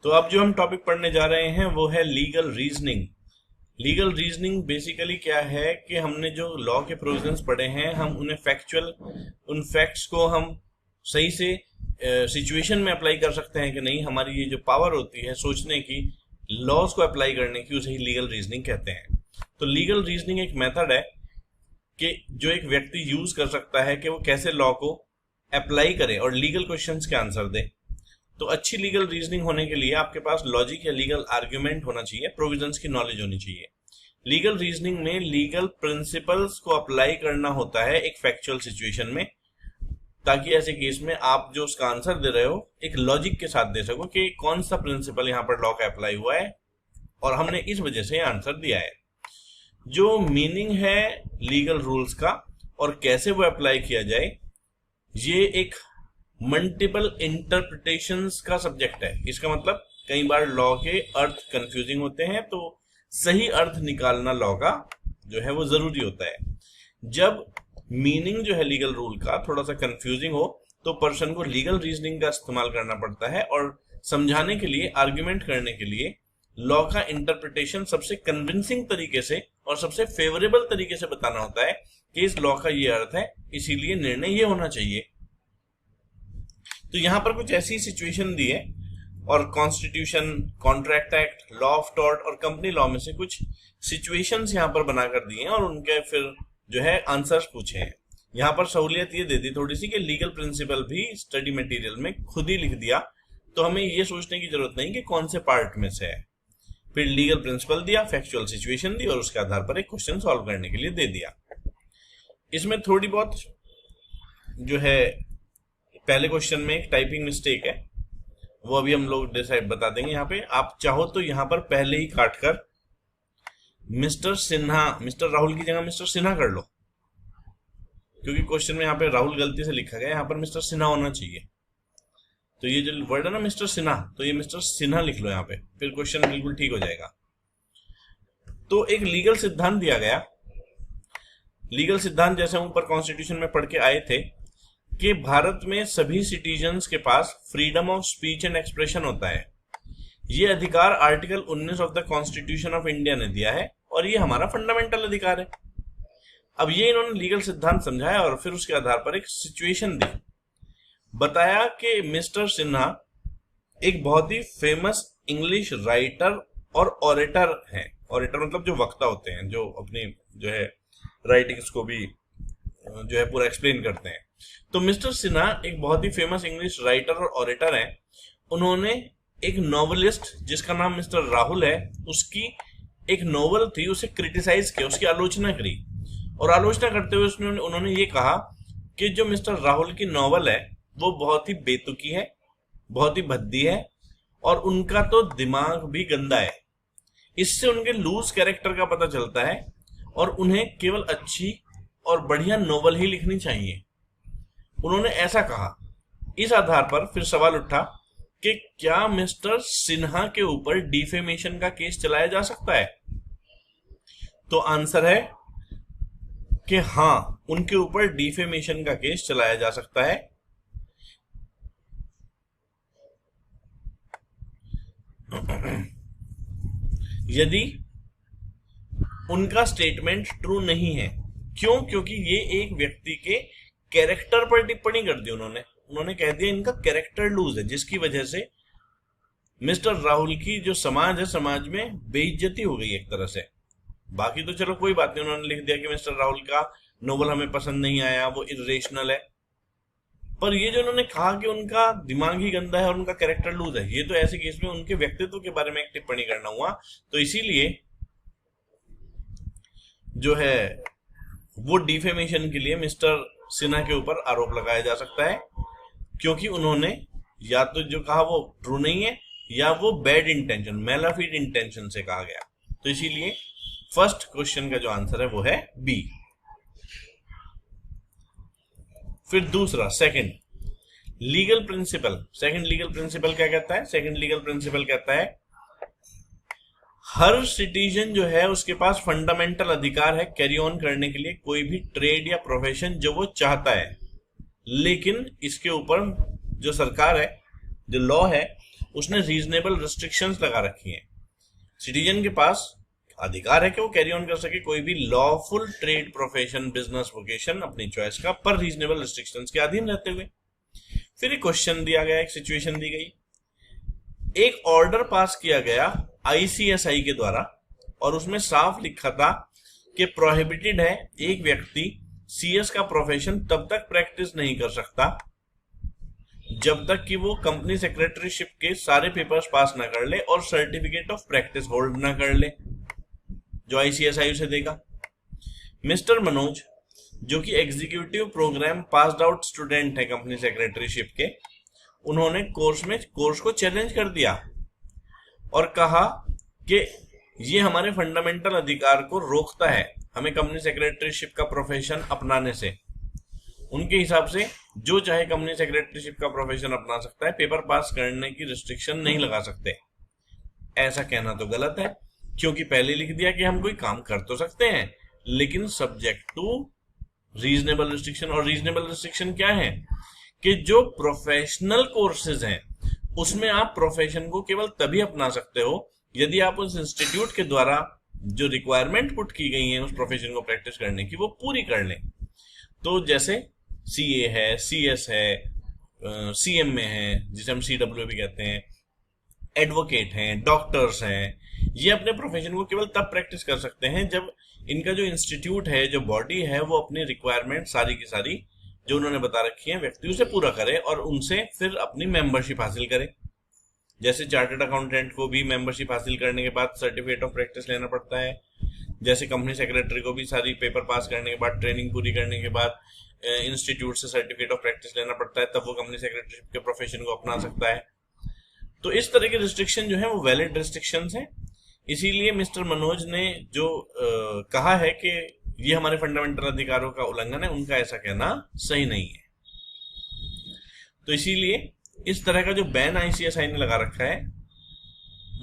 तो अब जो हम टॉपिक पढ़ने जा रहे हैं वो है legal reasoning. Legal reasoning basically क्या है कि हमने जो लॉ के प्रोविजंस पढ़े हैं हम उन्हें उन फैक्ट्स को हम सही से सिचुएशन में अप्लाई कर सकते हैं कि नहीं। हमारी ये जो पावर होती है सोचने की, लॉज को अप्लाई करने की, उसे ही लीगल रीजनिंग कहते हैं। तो लीगल रीजनिंग एक मेथड है कि जो एक व्यक्ति यूज कर सकता है कि वो कैसे लॉ को अप्लाई करे और लीगल क्वेश्चंस के आंसर दे। तो अच्छी लीगल रीजनिंग होने के लिए आपके पास लॉजिक या लीगल आर्ग्यूमेंट होना चाहिए, प्रोविजंस की नॉलेज होनी चाहिए। लीगल रीजनिंग में लीगल प्रिंसिपल्स को अप्लाई करना होता है एक फैक्चुअल सिचुएशन में, ताकि ऐसे केस में आप जो उसका आंसर दे रहे हो एक लॉजिक के साथ दे सको कि कौन सा प्रिंसिपल यहाँ पर लॉ का अप्लाई हुआ है और हमने इस वजह से आंसर दिया है। जो मीनिंग है लीगल रूल्स का और कैसे वो अप्लाई किया जाए, ये एक मल्टीपल इंटरप्रिटेशंस का सब्जेक्ट है। इसका मतलब कई बार लॉ के अर्थ कंफ्यूजिंग होते हैं, तो सही अर्थ निकालना लॉ का जो है वो जरूरी होता है। जब मीनिंग जो है लीगल रूल का थोड़ा सा कंफ्यूजिंग हो तो पर्सन को लीगल रीजनिंग का इस्तेमाल करना पड़ता है और समझाने के लिए, आर्ग्यूमेंट करने के लिए लॉ का इंटरप्रिटेशन सबसे कन्विंसिंग तरीके से और सबसे फेवरेबल तरीके से बताना होता है कि इस लॉ का ये अर्थ है, इसीलिए निर्णय ये होना चाहिए। तो यहां पर कुछ ऐसी सिचुएशन दी है और constitution, contract act, law of tort और कंपनी लॉ में से कुछ सिचुएशंस यहां पर बनाकर दिए हैं और उनके फिर जो है आंसर्स पूछे हैं। यहां पर सहूलियत ये दे दी थोड़ी सी कि लीगल प्रिंसिपल भी स्टडी मटेरियल में खुद ही लिख दिया, तो हमें ये सोचने की जरूरत नहीं कि कौन से पार्ट में से है। फिर लीगल प्रिंसिपल दिया, फैक्चुअल सिचुएशन दी और उसके आधार पर एक क्वेश्चन सॉल्व करने के लिए दे दिया। इसमें थोड़ी बहुत जो है पहले क्वेश्चन में एक टाइपिंग मिस्टेक है, वो अभी हम लोग डिसाइड बता देंगे। यहाँ पे आप चाहो तो यहाँ पर पहले ही काटकर मिस्टर राहुल की जगह मिस्टर सिन्हा कर लो, क्योंकि क्वेश्चन में यहाँ पे राहुल गलती से लिखा गया, यहाँ पर मिस्टर सिन्हा होना चाहिए। तो ये जो वर्ड है ना मिस्टर सिन्हा, तो ये मिस्टर सिन्हा लिख लो यहाँ पे, फिर क्वेश्चन बिल्कुल ठीक हो जाएगा। तो एक लीगल सिद्धांत दिया गया। लीगल सिद्धांत जैसे हम ऊपर कॉन्स्टिट्यूशन में पढ़ के आए थे कि भारत में सभी सिटीजन्स के पास freedom of speech and expression होता है। ये अधिकार article 19 of the constitution of India ने दिया है और ये हमारा फंडामेंटल अधिकार है। अब ये इन्होंने लीगल सिद्धांत समझाया और फिर उसके आधार पर एक सिचुएशन दी। बताया कि मिस्टर सिन्हा एक बहुत ही फेमस इंग्लिश राइटर और ऑरेटर हैं। ऑरेटर मतलब जो वक्ता होते हैं, जो अपनी जो है राइटिंग्स को भी जो है पूरा एक्सप्लेन करते हैं। तो मिस्टर सिन्हा एक बहुत ही फेमस इंग्लिश राइटर और ऑरेटर हैं। उन्होंने एक नॉवेलिस्ट जिसका नाम मिस्टर राहुल है, उसकी एक नॉवल थी, उसे क्रिटिसाइज किया, उसकी आलोचना करी और आलोचना करते हुए उन्होंने ये कहा कि जो मिस्टर राहुल की नॉवल है वो बहुत ही बेतुकी है, बहुत ही भद्दी है और उनका तो दिमाग भी गंदा है। इससे उनके लूज कैरेक्टर का पता चलता है और उन्हें केवल अच्छी और बढ़िया नॉवल ही लिखनी चाहिए। उन्होंने ऐसा कहा। इस आधार पर फिर सवाल उठा कि क्या मिस्टर सिन्हा के ऊपर डिफेमेशन का केस चलाया जा सकता है? तो आंसर है कि हाँ, उनके ऊपर डिफेमेशन का केस चलाया जा सकता है। यदि उनका स्टेटमेंट ट्रू नहीं है। क्यों? क्योंकि ये एक व्यक्ति के कैरेक्टर पर टिप्पणी कर दी उन्होंने कह दिया इनका कैरेक्टर लूज है, जिसकी वजह से मिस्टर राहुल की जो समाज है, समाज में बेइज्जती हो गई एक तरह से। बाकी तो चलो कोई बात नहीं, उन्होंने लिख दिया कि मिस्टर राहुल का नोवेल हमें पसंद नहीं आया, वो इरेशनल है। पर ये जो उन्होंने कहा कि उनका दिमाग ही गंदा है और उनका कैरेक्टर लूज है, ये तो ऐसे केस में उनके व्यक्तित्व के बारे में एक टिप्पणी करना हुआ। तो इसीलिए जो है वो डिफेमेशन के लिए मिस्टर सिन्हा के ऊपर आरोप लगाया जा सकता है, क्योंकि उन्होंने या तो जो कहा वो ट्रू नहीं है या वो बैड इंटेंशन, मैलाफिड इंटेंशन से कहा गया। तो इसीलिए फर्स्ट क्वेश्चन का जो आंसर है वो है बी। फिर दूसरा, second legal principal. Second legal principle क्या कहता है? सेकंड लीगल प्रिंसिपल कहता है हर सिटीजन जो है उसके पास फंडामेंटल अधिकार है कैरी ऑन करने के लिए कोई भी ट्रेड या प्रोफेशन जो वो चाहता है, लेकिन इसके ऊपर जो सरकार है, जो लॉ है, उसने रीजनेबल रिस्ट्रिक्शंस लगा रखी हैं। सिटीजन के पास अधिकार है कि वो कैरी ऑन कर सके कोई भी lawful trade, profession, business, vocation अपनी चॉइस का, पर रीजनेबल रिस्ट्रिक्शंस के अधीन रहते हुए। फिर एक क्वेश्चन दिया गया, एक सिचुएशन दी गई, एक ऑर्डर पास किया गया ICSI के द्वारा और उसमें साफ लिखा था कि प्रोहिबिटेड है एक व्यक्ति CS का प्रोफेशन तब तक प्रैक्टिस नहीं कर सकता जब तक कि वो कंपनी सेक्रेटरीशिप के सारे पेपर्स पास ना कर ले और सर्टिफिकेट ऑफ प्रैक्टिस होल्ड ना कर ले जो ICSI उसे देगा। मिस्टर मनोज, जो कि executive program passed out student है कंपनी सेक्रेटरीशिप के, उन्होंने कोर्स को चैलेंज कर दिया और कहा कि ये हमारे फंडामेंटल अधिकार को रोकता है हमें कंपनी सेक्रेटरीशिप का प्रोफेशन अपनाने से। उनके हिसाब से जो चाहे कंपनी सेक्रेटरीशिप का प्रोफेशन अपना सकता है, पेपर पास करने की रिस्ट्रिक्शन नहीं लगा सकते। ऐसा कहना तो गलत है, क्योंकि पहले लिख दिया कि हम कोई काम कर तो सकते हैं लेकिन सब्जेक्ट टू रीजनेबल रिस्ट्रिक्शन। और रीजनेबल रिस्ट्रिक्शन क्या है कि जो प्रोफेशनल कोर्सेज हैं उसमें आप प्रोफेशन को केवल तभी अपना सकते हो यदि आप उस इंस्टीट्यूट के द्वारा जो रिक्वायरमेंट पुट की गई है उस प्रोफेशन को प्रैक्टिस करने की वो पूरी कर लें। तो जैसे CA है, CS है, CMA है जिसे हम CW भी कहते हैं, एडवोकेट हैं, डॉक्टर्स हैं, ये अपने प्रोफेशन को केवल तब प्रैक्टिस कर सकते हैं जब इनका जो इंस्टीट्यूट है, जो बॉडी है, वो अपनी रिक्वायरमेंट सारी की सारी जो उन्होंने बता रखी है व्यक्ति उसे पूरा करे और उनसे फिर अपनी मेंबरशिप हासिल करे। जैसे चार्टर्ड अकाउंटेंट को भी मेंबरशिप हासिल करने के बाद सर्टिफिकेट ऑफ प्रैक्टिस लेना पड़ता है, जैसे कंपनी सेक्रेटरी को भी सारी पेपर पास करने के बाद, ट्रेनिंग पूरी करने के बाद इंस्टीट्यूट से सर्टिफिकेट ऑफ प्रैक्टिस लेना पड़ता है, तब वो कंपनी सेक्रेटरीशिप के प्रोफेशन को अपना सकता है। तो इस तरह के रिस्ट्रिक्शन जो है वो वैलिड रिस्ट्रिक्शंस हैं। इसीलिए मिस्टर मनोज ने जो कहा है कि ये हमारे फंडामेंटल अधिकारों का उल्लंघन है, उनका ऐसा कहना सही नहीं है। तो इसीलिए इस तरह का जो बैन ICSI ने लगा रखा है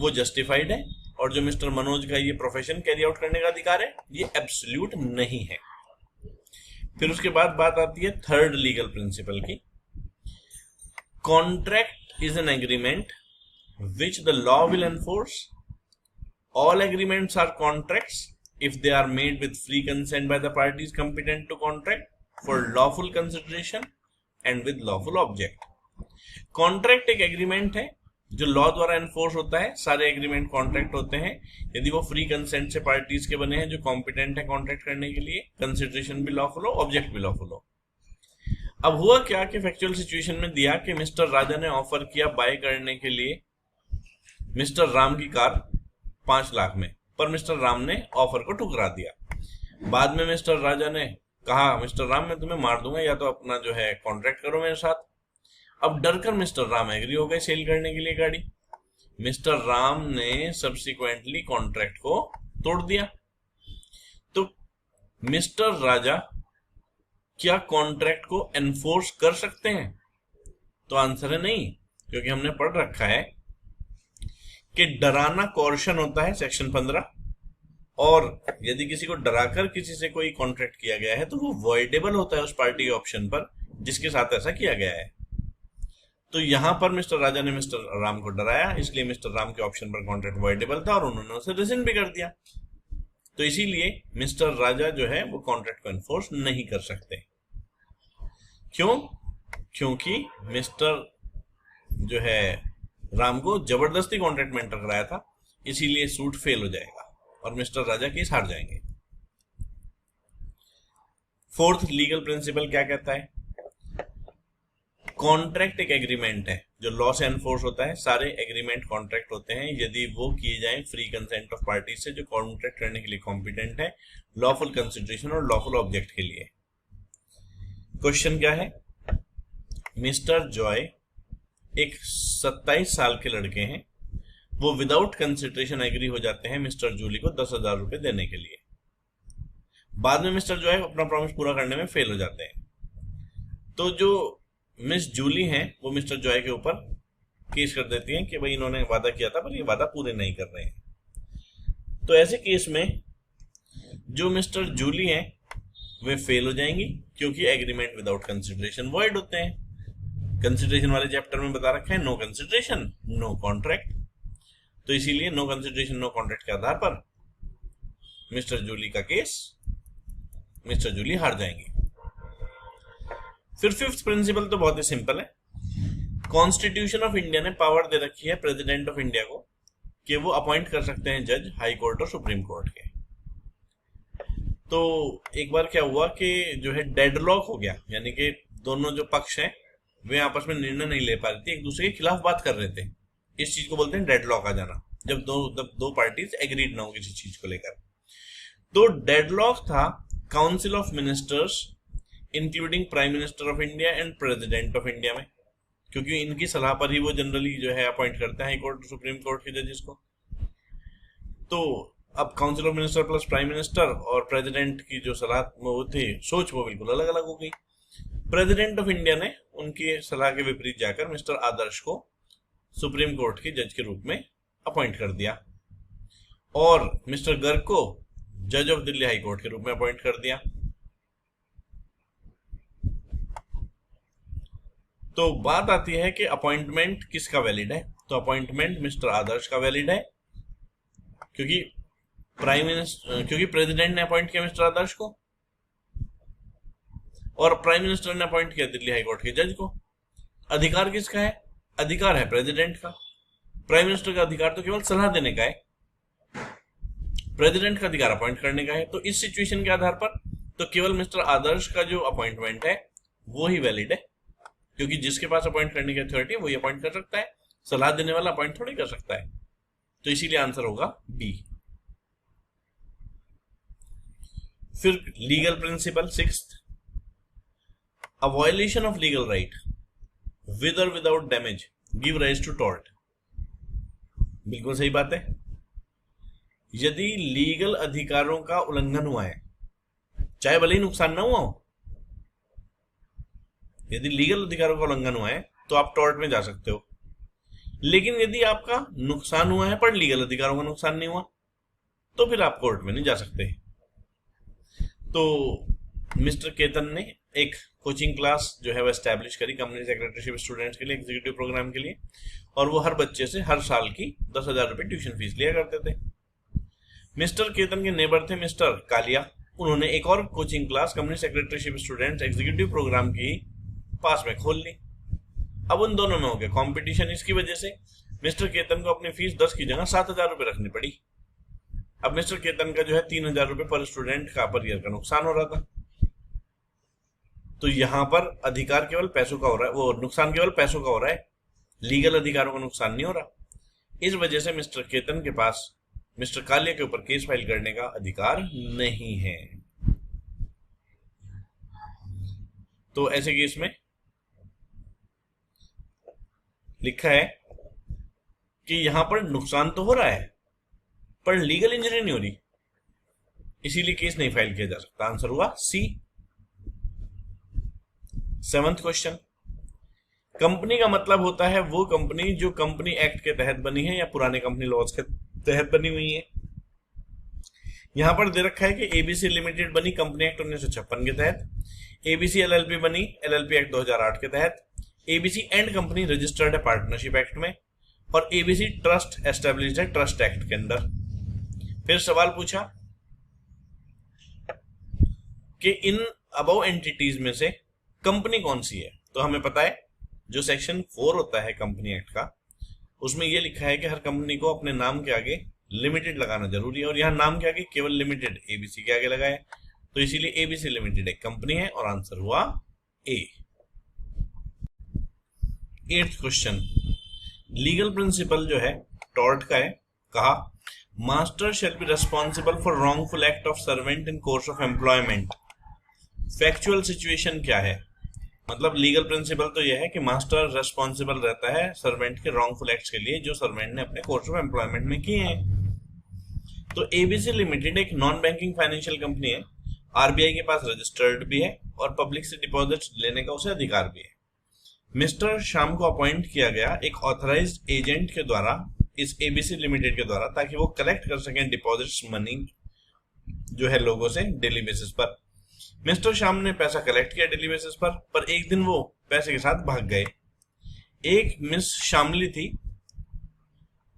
वो जस्टिफाइड है और जो मिस्टर मनोज का ये प्रोफेशन कैरी आउट करने का अधिकार है ये एब्सोल्यूट नहीं है। फिर उसके बाद बात आती है थर्ड लीगल प्रिंसिपल की। Contract is an agreement which the law will enforce. All agreements are contracts if they are made with free consent by the parties competent to contract for lawful consideration and with lawful object. Contract एक agreement है जो law द्वारा enforce होता है। सारे agreement contract होते हैं यदि वो फ्री कंसेंट से पार्टीज के बने हैं जो कॉम्पिटेंट है कॉन्ट्रैक्ट करने के लिए, कंसिडरेशन भी लॉफुल हो, ऑब्जेक्ट भी लॉफुल हो। अब हुआ क्या कि फैक्चुअल सिचुएशन में दिया कि मिस्टर राजा ने ऑफर किया बाय करने के लिए मिस्टर राम की कार 5 लाख में, पर मिस्टर राम ने ऑफर को ठुकरा दिया। बाद में मिस्टर राजा ने कहा मिस्टर राम मैं तुम्हें मार दूंगा, या तो अपना जो है कॉन्ट्रैक्ट करो मेरे साथ। अब डरकर मिस्टर राम एग्री हो गए सेल करने के लिए गाड़ी। मिस्टर राम ने सब्सिक्वेंटली कॉन्ट्रैक्ट को तोड़ दिया। तो मिस्टर राजा क्या कॉन्ट्रैक्ट को एनफोर्स कर सकते हैं? तो आंसर है नहीं, क्योंकि हमने पढ़ रखा है कि डराना कॉर्शन होता है सेक्शन 15, और यदि किसी को डराकर किसी से कोई कॉन्ट्रैक्ट किया गया है तो वो वॉइडेबल होता है उस पार्टी के ऑप्शन पर जिसके साथ ऐसा किया गया है। तो यहां पर मिस्टर राजा ने मिस्टर राम को डराया, इसलिए मिस्टर राम के ऑप्शन पर कॉन्ट्रैक्ट वॉइडेबल था और उन्होंने उसे रिजिन भी कर दिया। तो इसीलिए मिस्टर राजा जो है वो कॉन्ट्रैक्ट को एनफोर्स नहीं कर सकते। क्यों? क्योंकि मिस्टर जो है राम को जबरदस्ती कॉन्ट्रैक्ट में एंटर कराया था, इसीलिए सूट फेल हो जाएगा और मिस्टर राजा केस हार जाएंगे। फोर्थ लीगल प्रिंसिपल क्या कहता है? कॉन्ट्रैक्ट एक एग्रीमेंट है जो लॉ से एनफोर्स होता है। सारे एग्रीमेंट कॉन्ट्रैक्ट होते हैं यदि वो किए जाएं फ्री कंसेंट ऑफ पार्टीज से जो कॉन्ट्रैक्ट करने के लिए कॉम्पिटेंट है, लॉफुल कंसिडरेशन और लॉफुल ऑब्जेक्ट के लिए। क्वेश्चन क्या है? मिस्टर जॉय एक 27 साल के लड़के हैं, वो विदाउट कंसिडरेशन एग्री हो जाते हैं मिस्टर जूली को 10,000 रुपए देने के लिए। बाद में मिस्टर जॉय अपना प्रॉमिस पूरा करने में फेल हो जाते हैं। तो जो मिस जूली हैं वो मिस्टर जॉय के ऊपर केस कर देती हैं कि भाई इन्होंने वादा किया था पर ये वादा पूरे नहीं कर रहे हैं। तो ऐसे केस में जो मिस्टर जूली हैं वे फेल हो जाएंगी क्योंकि एग्रीमेंट विदाउट कंसिडरेशन वॉइड होते हैं। कंसिडरेशन वाले चैप्टर में बता रखा है नो कंसिडरेशन नो कॉन्ट्रैक्ट, तो इसीलिए नो कंसिडरेशन नो कॉन्ट्रैक्ट के आधार पर मिस्टर जूली का केस मिस्टर जूली हार जाएंगे। फिर फिफ्थ प्रिंसिपल तो बहुत ही सिंपल है। कॉन्स्टिट्यूशन ऑफ इंडिया ने पावर दे रखी है प्रेसिडेंट ऑफ इंडिया को कि वो अपॉइंट कर सकते हैं जज हाई कोर्ट और सुप्रीम कोर्ट के। तो एक बार क्या हुआ कि जो है डेडलॉक हो गया, यानी कि दोनों जो पक्ष हैं वे आपस में निर्णय नहीं ले पा रहे थे, एक दूसरे के खिलाफ बात कर रहे थे। इस चीज को बोलते हैं डेडलॉक आ जाना, जब दो पार्टीज एग्रीड ना हो किसी चीज को लेकर। तो डेडलॉक था council of ministers including prime minister of India and president of India में, क्योंकि इनकी सलाह पर ही वो जनरली जो है अपॉइंट करते हैं हाई कोर्ट सुप्रीम कोर्ट के जजेस को। तो अब council of minister plus prime minister और प्रेसिडेंट की जो सलाह वो थी सोच वो बिल्कुल अलग अलग हो गई। प्रेसिडेंट ऑफ इंडिया ने उनकी सलाह के विपरीत जाकर मिस्टर आदर्श को सुप्रीम कोर्ट के जज के रूप में अपॉइंट कर दिया और मिस्टर गर्ग को जज ऑफ दिल्ली हाई कोर्ट के रूप में अपॉइंट कर दिया। तो बात आती है कि अपॉइंटमेंट किसका वैलिड है, तो अपॉइंटमेंट मिस्टर आदर्श का वैलिड है, क्योंकि प्रेसिडेंट ने अपॉइंट किया मिस्टर आदर्श को और प्राइम मिनिस्टर ने अपॉइंट किया दिल्ली हाई कोर्ट के जज को। अधिकार किसका है, अधिकार है प्रेसिडेंट का। प्राइम मिनिस्टर का अधिकार तो केवल सलाह देने का है, प्रेसिडेंट का अधिकार अपॉइंट करने का है। तो इस सिचुएशन के आधार पर तो केवल मिस्टर आदर्श का जो अपॉइंटमेंट है वो ही वैलिड है, क्योंकि जिसके पास अपॉइंट करने की अथॉरिटी है वही अपॉइंट कर सकता है, सलाह देने वाला अपॉइंट थोड़ी कर सकता है। तो इसीलिए आंसर होगा बी। फिर legal principle sixth, a violation of legal right with और without damage give rise to tort. बिल्कुल सही बात है। यदि लीगल अधिकारों का उल्लंघन हुआ है, चाहे भले ही नुकसान ना हुआ हो, यदि लीगल अधिकारों का उल्लंघन हुआ है तो आप टॉर्ट में जा सकते हो। लेकिन यदि आपका नुकसान हुआ है पर लीगल अधिकारों का नुकसान नहीं हुआ तो फिर आप कोर्ट में नहीं जा सकते। तो मिस्टर केतन ने एक कोचिंग क्लास जो है वो एस्टैब्लिश करी कंपनी सेक्रेटरीशिप स्टूडेंट्स के लिए, एग्जीक्यूटिव प्रोग्राम के लिए, और वो हर बच्चे से हर साल की 10,000 रुपए ट्यूशन फीस लिया करते थे। मिस्टर केतन के नेबर थे मिस्टर कालिया, उन्होंने एक और coaching class company secretaryship students executive program की पास में खोल ली। अब उन दोनों में हो गया कंपटीशन। इसकी वजह से मिस्टर केतन को अपनी फीस 10 की जगह 7,000 रुपए रखनी पड़ी। अब मिस्टर केतन का जो है 3,000 रुपए पर स्टूडेंट का पर ईयर का नुकसान हो रहा था। तो यहां पर अधिकार केवल पैसों का हो रहा है, वो नुकसान केवल पैसों का हो रहा है, लीगल अधिकारों का नुकसान नहीं हो रहा। इस वजह से मिस्टर केतन के पास मिस्टर कालिया के ऊपर केस फाइल करने का अधिकार नहीं है। तो ऐसे केस में लिखा है कि यहां पर नुकसान तो हो रहा है पर लीगल इंजरी नहीं हो रही, इसीलिए केस नहीं फाइल किया जा सकता। आंसर हुआ सी। 7th क्वेश्चन, कंपनी का मतलब होता है वो कंपनी जो कंपनी एक्ट के तहत बनी है या पुराने कंपनी लॉज के तहत बनी हुई है। यहां पर दे रखा है कि एबीसी लिमिटेड बनी कंपनी एक्ट 1956 के तहत, एबीसी एलएलपी बनी एलएलपी एक्ट 2008 के तहत, एबीसी एंड कंपनी रजिस्टर्ड है पार्टनरशिप एक्ट में, और एबीसी ट्रस्ट एस्टेब्लिश्ड है ट्रस्ट एक्ट के अंदर। फिर सवाल पूछा कि इन अबव एंटिटीज में से कंपनी कौन सी है। तो हमें पता है जो सेक्शन 4 होता है कंपनी एक्ट का, उसमें यह लिखा है कि हर कंपनी को अपने नाम के आगे लिमिटेड लगाना जरूरी है, और यहां नाम के आगे केवल लिमिटेड एबीसी के आगे लगाए, तो इसीलिए एबीसी लिमिटेड एक कंपनी है और आंसर हुआ ए। 8th क्वेश्चन, लीगल प्रिंसिपल जो है टॉर्ट का है, कहा master shall be responsible for wrongful act of servant in course of employment. Factual situation क्या है, मतलब लीगल प्रिंसिपल तो यह है कि मास्टर रेस्पॉन्सिबल रहता है सर्वेंट के रॉन्गफुल एक्ट्स के लिए जो सर्वेंट ने अपने कोर्स ऑफ एम्प्लॉयमेंट में किए हैं। तो एबीसी लिमिटेड एक नॉन बैंकिंग फाइनेंशियल कंपनी है, आरबीआई के पास रजिस्टर्ड भी है और पब्लिक से डिपॉजिट लेने का उसे अधिकार भी है। मिस्टर श्याम को अपॉइंट किया गया एक ऑथराइज्ड एजेंट के द्वारा इस एबीसी लिमिटेड के द्वारा, ताकि वो कलेक्ट कर सकें डिपॉजिट्स मनी जो है लोगों से डेली बेसिस पर। मिस्टर श्याम ने पैसा कलेक्ट किया डेली बेसिस पर एक दिन वो पैसे के साथ भाग गए एक मिस शामली थी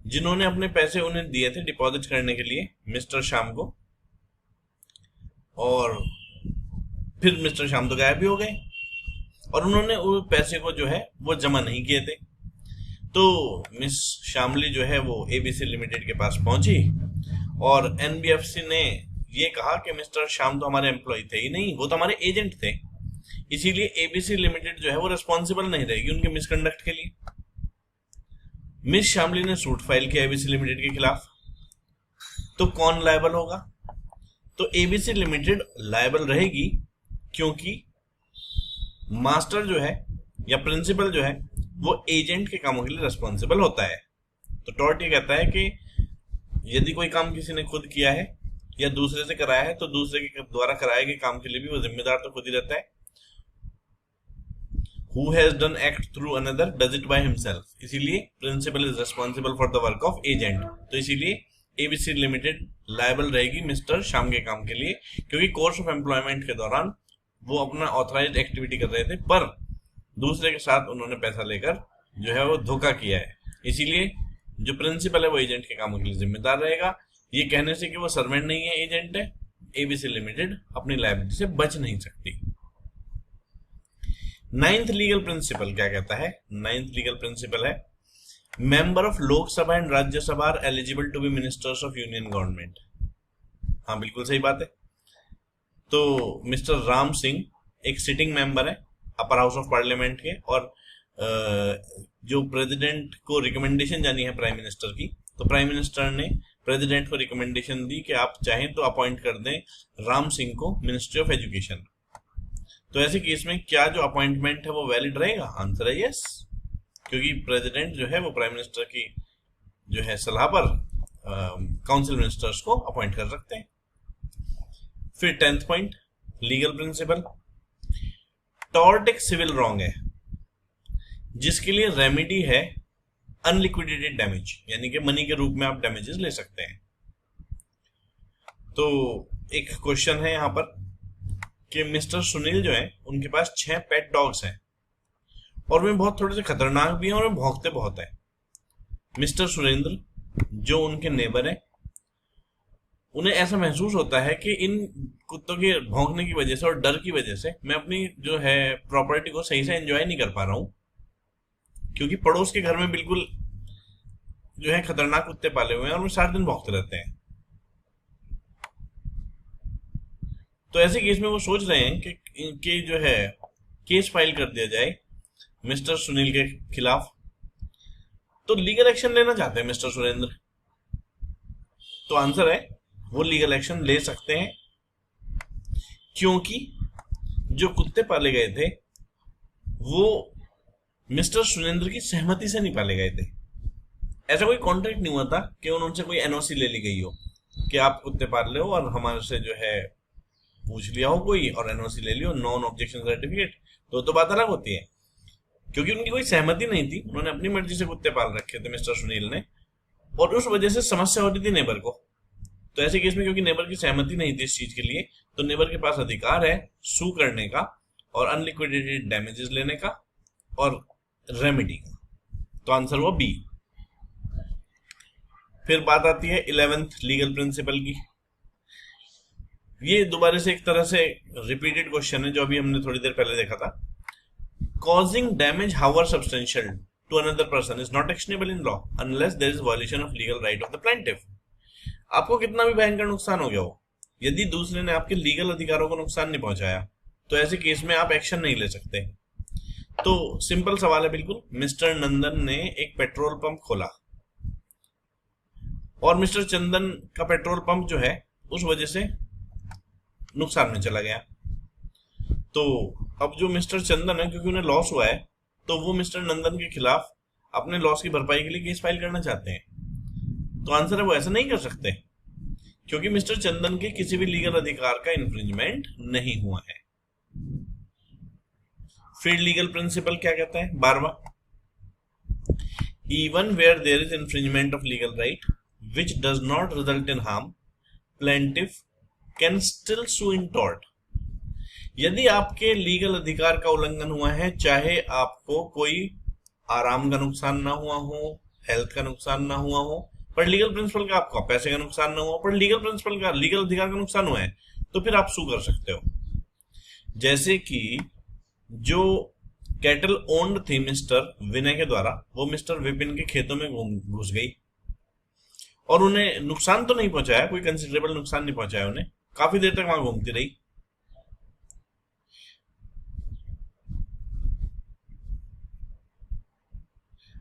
जिन्होंने अपने पैसे उन्हें दिए थे डिपॉजिट करने के लिए मिस्टर श्याम को, और फिर मिस्टर श्याम तो गायब भी हो गए और उन्होंने वो पैसे को जो है वो जमा नहीं किए थे। तो मिस शामली जो है वो एबीसी लिमिटेड के पास पहुंची और एनबीएफसी ने ये कहा कि मिस्टर श्याम तो हमारे एम्प्लॉय थे ही नहीं, वो तो हमारे एजेंट थे, इसीलिए एबीसी लिमिटेड जो है वो रिस्पॉन्सिबल नहीं रहेगी उनके मिसकंडक्ट के लिए। मिस शामली ने सूट फाइल किया एबीसी लिमिटेड के खिलाफ। तो कौन लायबल होगा? तो एबीसी लिमिटेड लायबल रहेगी, क्योंकि मास्टर जो है या प्रिंसिपल जो है वो एजेंट के कामों के लिए रिस्पॉन्सिबल होता है। तो टॉर्ट ये कहता है कि यदि कोई काम किसी ने खुद किया है या दूसरे से कराया है तो दूसरे के द्वारा कराए गए काम के लिए भी वो जिम्मेदार तो खुद ही रहता है। Who has done act through another does it by himself, इसीलिए principle is responsible for the work of agent. तो इसीलिए एबीसी लिमिटेड लायबल रहेगी मिस्टर श्याम के काम के लिए, क्योंकि कोर्स ऑफ एम्प्लॉयमेंट के दौरान वो अपना ऑथराइज्ड एक्टिविटी कर रहे थे पर दूसरे के साथ उन्होंने पैसा लेकर जो है वो धोखा किया है। इसीलिए जो प्रिंसिपल है वो एजेंट के कामों के लिए जिम्मेदार रहेगा। ये कहने से कि वो सर्वेंट नहीं है, एजेंट है, एबीसी लिमिटेड अपनी लायबिलिटी से बच नहीं सकती। नाइन्थ लीगल प्रिंसिपल क्या कहता है? नाइन्थ लीगल प्रिंसिपल है member of Lok Sabha and Rajya Sabha are eligible to be ministers of union government. हाँ, बिल्कुल सही बात है। तो मिस्टर राम सिंह एक सिटिंग मेंबर है अपर हाउस ऑफ पार्लियामेंट के, और जो प्रेसिडेंट को रिकमेंडेशन जानी है प्राइम मिनिस्टर की, तो प्राइम मिनिस्टर ने प्रेसिडेंट को रिकमेंडेशन दी कि आप चाहें तो अपॉइंट कर दें राम सिंह को मिनिस्ट्री ऑफ एजुकेशन। तो ऐसे केस में क्या जो अपॉइंटमेंट है वो वैलिड रहेगा? आंसर है यस, क्योंकि प्रेसिडेंट जो है वो प्राइम मिनिस्टर की जो है सलाह पर काउंसिल मिनिस्टर्स को अपॉइंट कर सकते हैं। फिर 10th point legal principal, tort एक सिविल रॉन्ग है जिसके लिए रेमेडी है अनलिक्विडेटेड डैमेज, यानी कि मनी के रूप में आप डैमेजेस ले सकते हैं। तो एक क्वेश्चन है यहां पर कि मिस्टर सुनील जो है उनके पास 6 पेट डॉग्स हैं और वे बहुत थोड़े से खतरनाक भी हैं और वे भौंकते बहुत हैं। मिस्टर सुरेंद्र जो उनके नेबर हैं, उन्हें ऐसा महसूस होता है कि इन कुत्तों के भौंकने की वजह से और डर की वजह से मैं अपनी जो है प्रॉपर्टी को सही से एंजॉय नहीं कर पा रहा हूं, क्योंकि पड़ोस के घर में बिल्कुल जो है खतरनाक कुत्ते पाले हुए हैं और वो सारा दिन भौंकते रहते हैं। तो ऐसे केस में वो सोच रहे हैं कि जो है केस फाइल कर दिया जाए मिस्टर सुनील के खिलाफ। तो लीगल एक्शन लेना चाहते हैं मिस्टर सुरेंद्र, तो आंसर है वो लीगल एक्शन ले सकते हैं, क्योंकि जो कुत्ते पाले गए थे वो मिस्टर सुरेंद्र की सहमति से नहीं पाले गए थे। ऐसा कोई कॉन्ट्रैक्ट नहीं हुआ था कि उनसे कोई एनओसी ले ली गई हो कि आप कुत्ते पाल रहे हो और हमारे से जो है पूछ लिया हो कोई और एनओसी ले लियो, नॉन ऑब्जेक्शन सर्टिफिकेट, तो बात अलग होती है। क्योंकि उनकी कोई सहमति नहीं थी, उन्होंने अपनी मर्जी से कुत्ते पाल रखे थे मिस्टर सुनील ने, और उस वजह से समस्या हो रही थी नेबर को। तो ऐसे केस में क्योंकि नेबर की सहमति नहीं थी इस चीज के लिए, तो नेबर के पास अधिकार है सू करने का और अनलिक्विडेटेड डैमेजेस लेने का और रेमेडी का। तो आंसर वो बी। फिर बात आती है 11th लीगल प्रिंसिपल की। ये दोबारा से एक तरह से रिपीटेड क्वेश्चन है जो अभी हमने थोड़ी देर पहले देखा था। Causing damage however substantial to another person is not actionable in law unless there is violation of legal right of the plaintiff. आपको कितना भी भयंकर नुकसान हो गया हो, यदि दूसरे ने आपके लीगल अधिकारों को नुकसान नहीं पहुंचाया तो ऐसे केस में आप एक्शन नहीं ले सकते। तो सिंपल सवाल है बिल्कुल। मिस्टर नंदन ने एक पेट्रोल पंप खोला और मिस्टर चंदन का पेट्रोल पंप जो है उस वजह से नुकसान में चला गया। तो अब जो मिस्टर चंदन है, क्योंकि उन्हें लॉस हुआ है, तो वो मिस्टर नंदन के खिलाफ अपने लॉस की भरपाई के लिए केस फाइल करना चाहते हैं। तो आंसर है वो ऐसा नहीं कर सकते, क्योंकि मिस्टर चंदन के किसी भी लीगल अधिकार का इन्फ्रिंजमेंट नहीं हुआ है। फिर लीगल प्रिंसिपल क्या कहता है? 12वां, even where there is infringement of legal right which does not result in harm, plaintiff can still sue in tort। यदि आपके लीगल अधिकार का उल्लंघन हुआ है, चाहे आपको कोई आराम का नुकसान ना हुआ हो, हेल्थ का नुकसान ना हुआ हो, पर लीगल प्रिंसिपल का आपका पैसे का नुकसान ना हुआ, पर लीगल प्रिंसिपल का लीगल अधिकार का नुकसान हुआ है, तो फिर आप सू कर सकते हो। जैसे कि जो कैटल ओन्ड थी मिस्टर विनय के द्वारा, वो मिस्टर विपिन के खेतों में घुस गई और उन्हें नुकसान तो नहीं पहुंचाया, कोई कंसिडरेबल नुकसान नहीं पहुंचाया उन्हें, काफी देर तक वहां घूमती रही।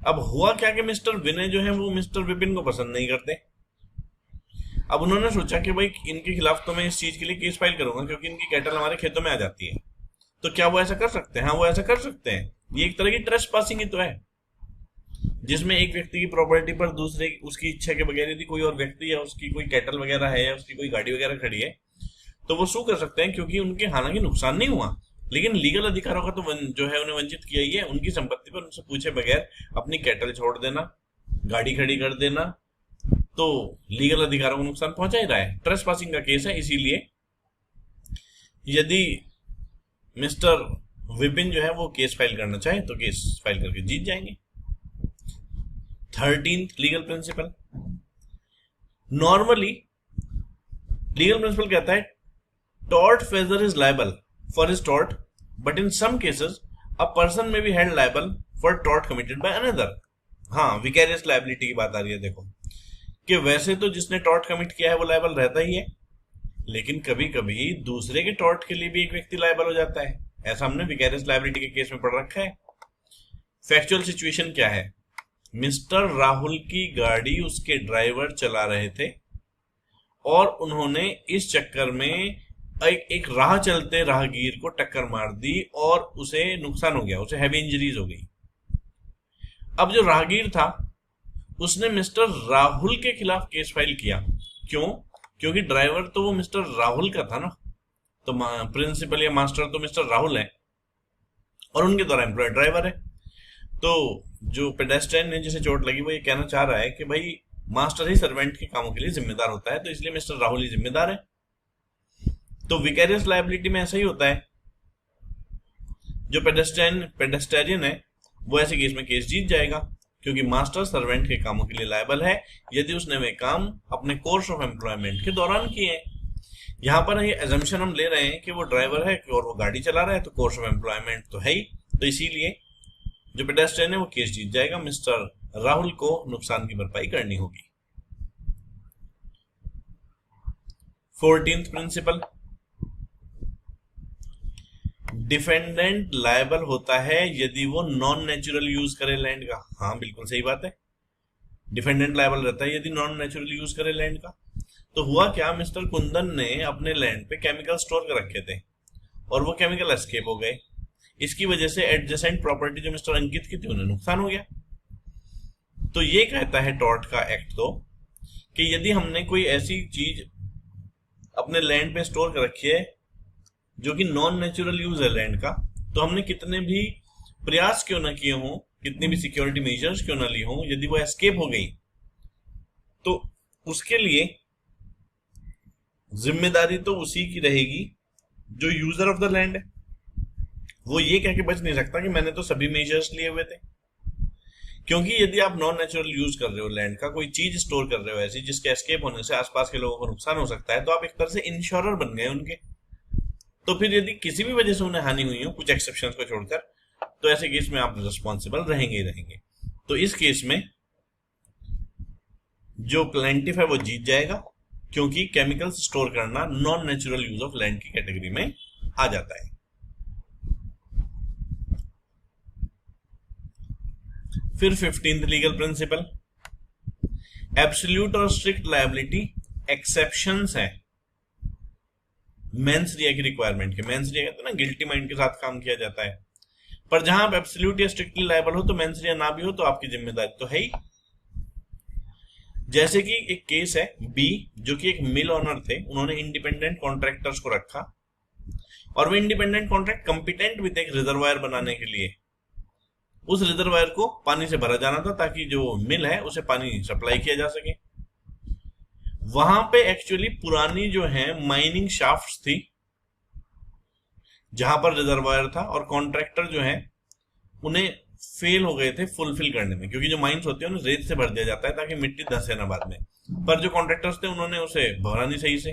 अब हुआ क्या कि मिस्टर विनय जो है वो मिस्टर विपिन को पसंद नहीं करते। अब उन्होंने सोचा कि भाई इनके खिलाफ तो मैं इस चीज के लिए केस फाइल करूंगा क्योंकि इनकी कैटल हमारे खेतों में आ जाती है। तो क्या वो ऐसा कर सकते हैं? हाँ, वो ऐसा कर सकते हैं। ये एक तरह की ट्रेस पासिंग ही तो है, जिसमें एक व्यक्ति की प्रॉपर्टी पर दूसरे उसकी इच्छा के बगैर यदि कोई और व्यक्ति या उसकी कोई कैटल वगैरह है या उसकी कोई गाड़ी वगैरह खड़ी है तो वो सू कर सकते हैं, क्योंकि उनके हालांकि नुकसान नहीं हुआ लेकिन लीगल अधिकारों का तो जो है उन्हें वंचित किया ही है। उनकी संपत्ति पर उनसे पूछे बगैर अपनी कैटल छोड़ देना, गाड़ी खड़ी कर देना, तो लीगल अधिकारों को नुकसान पहुंचा ही रहा है। ट्रेस पासिंग का केस है, इसीलिए यदि मिस्टर विपिन जो है वो केस फाइल करना चाहे तो केस फाइल करके जीत जाएंगे। 13th legal principal, normally legal principle कहता है tort feasor is liable for his tort, but in some cases a person may be held liable for tort committed by another। हाँ, vicarious liability की बात आ रही है। देखो कि वैसे तो जिसने टॉर्ट कमिट किया है वो लायबल रहता ही है, लेकिन कभी कभी दूसरे के टॉर्ट के लिए भी एक व्यक्ति लायबल हो जाता है। ऐसा हमने विकेरियस लायबिलिटी के केस में पढ़ रखा है। फैक्चुअल सिचुएशन क्या है? मिस्टर राहुल की गाड़ी उसके ड्राइवर चला रहे थे और उन्होंने इस चक्कर में एक राह चलते राहगीर को टक्कर मार दी और उसे नुकसान हो गया, उसे हैवी इंजरीज हो गई। अब जो राहगीर था उसने मिस्टर राहुल के खिलाफ केस फाइल किया। क्यों? क्योंकि ड्राइवर तो वो मिस्टर राहुल का था ना, तो प्रिंसिपल या मास्टर तो मिस्टर राहुल है और उनके द्वारा एम्प्लॉयड ड्राइवर है। तो जो पेडेस्ट्रियन ने जिसे चोट लगी वो ये कहना चाह रहा है कि भाई मास्टर ही सर्वेंट के कामों के लिए जिम्मेदार होता है, तो इसलिए मिस्टर राहुल ही जिम्मेदार है। तो विकेरियस लायबिलिटी में ऐसा ही होता है। जो पेडेस्ट्रियन है वो ऐसे केस में केस जीत जाएगा, क्योंकि मास्टर सर्वेंट के कामों के लिए लायबल है यदि उसने वे काम अपने कोर्स ऑफ एम्प्लॉयमेंट के दौरान किए हैं। यहां पर ये एजम्पशन हम ले रहे हैं कि वो ड्राइवर है और वो गाड़ी चला रहा है, तो कोर्स ऑफ एम्प्लॉयमेंट तो है ही, तो इसीलिए जो पेडेस्ट्रियन है वो केस जीत जाएगा। मिस्टर राहुल को नुकसान की भरपाई करनी होगी। 14th प्रिंसिपल, डिफेंडेंट लायबल होता है यदि वो नॉन नेचुरल यूज करे लैंड का। हाँ, बिल्कुल सही बात है, डिफेंडेंट लायबल रहता है यदि नॉन नेचुरल यूज करे लैंड का। तो हुआ क्या, मिस्टर कुंदन ने अपने लैंड पे केमिकल स्टोर कर रखे थे और वो केमिकल एस्केप हो गए। इसकी वजह से एडजेसेंट प्रॉपर्टी जो मिस्टर अंकित की थी उन्हें नुकसान हो गया। तो ये कहता है टॉर्ट का एक्ट तो कि यदि हमने कोई ऐसी चीज अपने लैंड पे स्टोर कर रखी है जो कि नॉन नेचुरल यूज है लैंड का, तो हमने कितने भी प्रयास क्यों ना किए हों, कितनी भी सिक्योरिटी मेजर्स क्यों ना ली हों, यदि वो एस्केप हो गई तो उसके लिए जिम्मेदारी तो उसी की रहेगी जो यूजर ऑफ द लैंड है। वो ये कह के बच नहीं सकता कि मैंने तो सभी मेजर्स लिए हुए थे, क्योंकि यदि आप नॉन नेचुरल यूज कर रहे हो लैंड का, कोई चीज स्टोर कर रहे हो ऐसी जिसके एस्केप होने से आसपास के लोगों को नुकसान हो सकता है, तो आप एक तरह से इंश्योरर बन गए उनके। तो फिर यदि किसी भी वजह से उन्हें हानि हुई हो, कुछ एक्सेप्शंस को छोड़कर, तो ऐसे केस में आप रिस्पॉन्सिबल रहेंगे ही रहेंगे। तो इस केस में जो प्लेंटिफ है वो जीत जाएगा, क्योंकि केमिकल्स स्टोर करना non natural use of land की कैटेगरी में आ जाता है। फिर 15th लीगल प्रिंसिपल, एब्सोल्यूट और स्ट्रिक्ट लायबिलिटी एक्सेप्शंस है मेंस रिया की रिक्वायरमेंट के। मेंस रिया कहते हैं ना, गिल्टी माइंड के साथ काम किया जाता है, पर जहां आप एब्सोल्यूट या स्ट्रिक्टली लायबल हो तो मेंस रिया ना भी हो तो आपकी जिम्मेदारी तो है ही। जैसे कि एक केस है बी, जो कि एक मिल ऑनर थे, उन्होंने इंडिपेंडेंट कॉन्ट्रैक्टर्स को रखा और वे इंडिपेंडेंट कॉन्ट्रैक्ट कंपिटेंट भी थे एक रिजर्वायर बनाने के लिए। उस रिजर्वायर को पानी से भरा जाना था ताकि जो मिल है उसे पानी सप्लाई किया जा सके। वहां पे एक्चुअली पुरानी जो है माइनिंग शाफ्ट्स थी जहां पर रिजर्वायर था, और कॉन्ट्रैक्टर जो है उन्हें फेल हो गए थे फुलफिल करने में, क्योंकि जो माइंस होते हैं उन्हें रेत से भर दिया जाता है ताकि मिट्टी धंसे ना बाद में। पर जो कॉन्ट्रैक्टर्स थे उन्होंने उसे भरा नहीं सही से।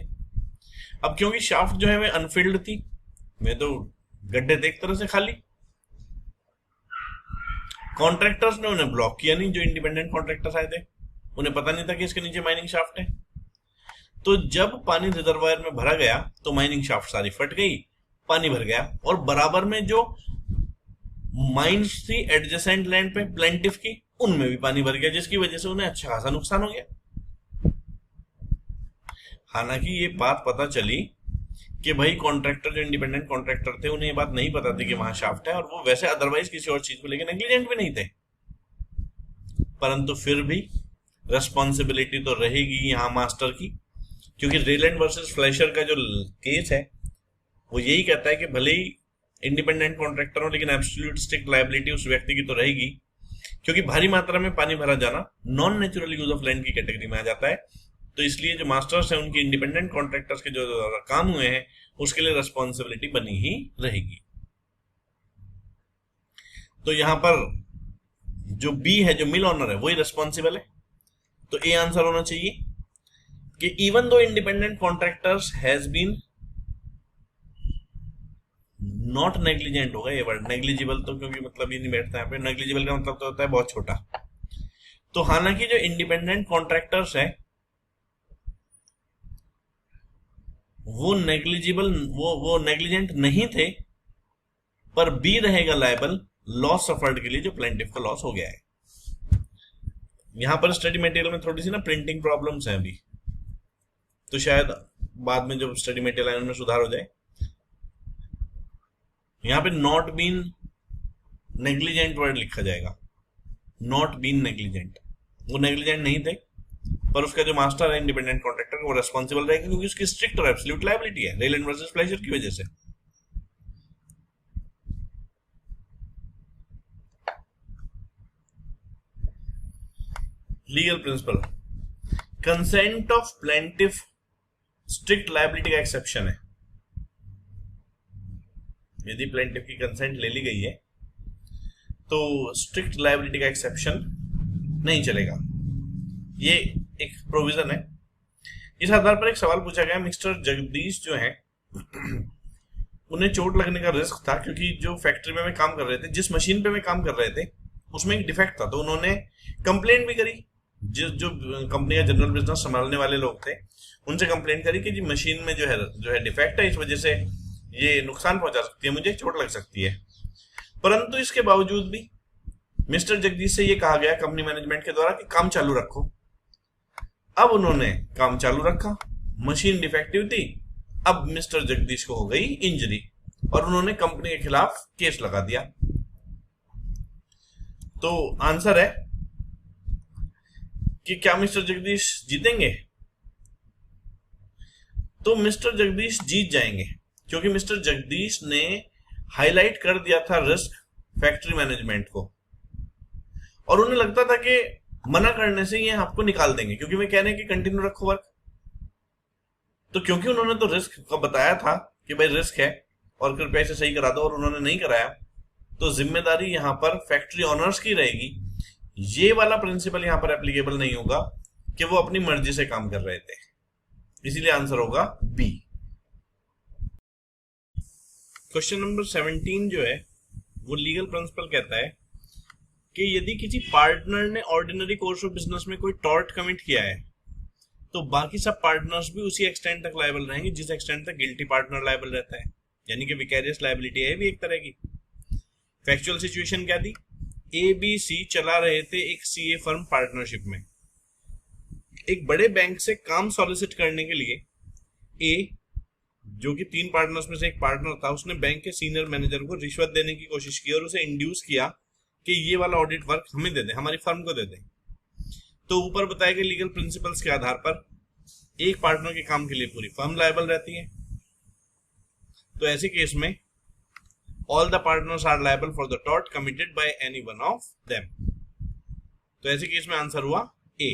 अब क्योंकि शाफ्ट जो है वे अनफिल्ड थी, वे तो गड्ढे थे एक तरह से खाली, कॉन्ट्रैक्टर्स ने उन्हें ब्लॉक किया नहीं। जो इंडिपेंडेंट कॉन्ट्रैक्टर्स आए थे उन्हें पता नहीं था कि इसके नीचे माइनिंग शाफ्ट है। तो जब पानी रिजर्वायर में भरा गया तो माइनिंग शाफ्ट सारी फट गई, पानी भर गया, और बराबर में जो माइंस थी एडजेसेंट लैंड पे प्लेंटिफ की, उनमें भी पानी भर गया, जिसकी वजह से उन्हें अच्छा खासा नुकसान हो गया। हालांकि ये बात पता चली कि भाई कॉन्ट्रैक्टर, जो इंडिपेंडेंट कॉन्ट्रैक्टर थे, उन्हें ये बात नहीं पता थी कि वहां शाफ्ट है, और वो वैसे अदरवाइज किसी और चीज को लेकर नेग्लिजेंट भी नहीं थे। परंतु फिर भी रेस्पॉन्सिबिलिटी तो रहेगी यहां मास्टर की, क्योंकि रेलैंड वर्सेस फ्लैशर का जो केस है वो यही कहता है कि भले ही इंडिपेंडेंट कॉन्ट्रैक्टर हो, लेकिन एब्सोल्यूट स्ट्रिक्ट लायबिलिटी उस व्यक्ति की तो रहेगी, क्योंकि भारी मात्रा में पानी भरा जाना non natural use of land की कैटेगरी में आ जाता है। तो इसलिए जो मास्टर्स हैं उनकी इंडिपेंडेंट कॉन्ट्रैक्टर्स के जो काम हुए हैं उसके लिए रेस्पॉन्सिबिलिटी बनी ही रहेगी। तो यहां पर जो बी है, जो मिल ऑनर है, वही रेस्पॉन्सिबल है। तो ए आंसर होना चाहिए कि even though independent contractors has been not negligent होगा ये वर्ड, नेग्लिजिबल तो क्योंकि मतलब ये नहीं बैठता है, नेग्लिजिबल का मतलब तो होता है बहुत छोटा। तो हालांकि जो इंडिपेंडेंट कॉन्ट्रैक्टर्स है वो नेग्लिजिबल, वो नेग्लिजेंट नहीं थे, पर बी रहेगा लायबल लॉस सफर्ड के लिए जो प्लेंटिफ का लॉस हो गया है। यहां पर स्टडी मटेरियल में थोड़ी सी ना प्रिंटिंग प्रॉब्लम्स हैं अभी, तो शायद बाद में जब स्टडी मटेरियल है उनमें सुधार हो जाए। यहां पे नॉट बीन नेग्लिजेंट वर्ड लिखा जाएगा, नॉट बीन नेग्लिजेंट, वो नेग्लिजेंट नहीं थे, पर उसका जो मास्टर है इंडिपेंडेंट कॉन्ट्रैक्टर वो रेस्पॉन्सिबल रहेगा, क्योंकि उसकी स्ट्रिक्ट और एब्सोल्यूट लायबिलिटी है रेलैंड वर्सेस फ्लैशर की वजह से। Legal principal, consent of plaintiff strict liability का एक्सेप्शन है। यदि प्लेंटिफ की कंसेंट ले ली गई है तो स्ट्रिक्ट लायबिलिटी का एक्सेप्शन नहीं चलेगा, ये एक प्रोविजन है। इस आधार पर एक सवाल पूछा गया, मिस्टर जगदीश जो है उन्हें चोट लगने का रिस्क था, क्योंकि जो फैक्ट्री में वे काम कर रहे थे, जिस मशीन पे वे काम कर रहे थे उसमें एक डिफेक्ट था, तो उन्होंने कंप्लेंट भी करी। जो कंपनी का जनरल बिजनेस संभालने वाले लोग थे उनसे कंप्लेंट करी कि जी मशीन में जो है डिफेक्ट है, इस वजह से ये नुकसान पहुंचा सकती है, मुझे चोट लग सकती है। परंतु इसके बावजूद भी मिस्टर जगदीश से ये कहा गया कंपनी मैनेजमेंट के द्वारा कि काम चालू रखो। अब उन्होंने काम चालू रखा, मशीन डिफेक्टिव थी, अब मिस्टर जगदीश को हो गई इंजरी और उन्होंने कंपनी के खिलाफ केस लगा दिया। तो आंसर है कि क्या मिस्टर जगदीश जीतेंगे? तो मिस्टर जगदीश जीत जाएंगे, क्योंकि मिस्टर जगदीश ने हाईलाइट कर दिया था रिस्क फैक्ट्री मैनेजमेंट को, और उन्हें लगता था कि मना करने से ये आपको निकाल देंगे, क्योंकि वे कह रहे हैं कि कंटिन्यू रखो वर्क। तो क्योंकि उन्होंने तो रिस्क का बताया था कि भाई रिस्क है और कृपया इसे सही करा दो, और उन्होंने नहीं कराया, तो जिम्मेदारी यहां पर फैक्ट्री ऑनर्स की रहेगी। ये वाला प्रिंसिपल यहां पर एप्लीकेबल नहीं होगा कि वो अपनी मर्जी से काम कर रहे थे, इसीलिए आंसर होगा बी। क्वेश्चन नंबर 17 जो है वो लीगल प्रिंसिपल कहता है कि यदि किसी पार्टनर ने ऑर्डिनरी कोर्स ऑफ बिजनेस में कोई टॉर्ट कमिट किया है तो बाकी सब पार्टनर्स भी उसी एक्सटेंट तक लायबल रहेंगे जिस एक्सटेंट तक गिल्टी पार्टनर लायबल रहता है, यानी कि विकैरियस लायबिलिटी है भी एक तरह की। फैक्चुअल सिचुएशन क्या थी? ए बी सी चला रहे थे एक सीए फर्म पार्टनरशिप में। एक बड़े बैंक से काम सॉलिसिट करने के लिए ए, जो कि 3 पार्टनर्स में से एक पार्टनर था, उसने बैंक के सीनियर मैनेजर को रिश्वत देने की कोशिश की और उसे इंड्यूस किया कि ये वाला ऑडिट वर्क हमें दे दे, हमारी फर्म को दे दे। तो ऊपर बताए गए लीगल प्रिंसिपल्स के आधार पर एक पार्टनर के काम के लिए पूरी फर्म लायबल रहती है। तो ऐसे केस में all the partners are liable for the tort committed by any one of them. तो ऐसे केस में आंसर हुआ ए।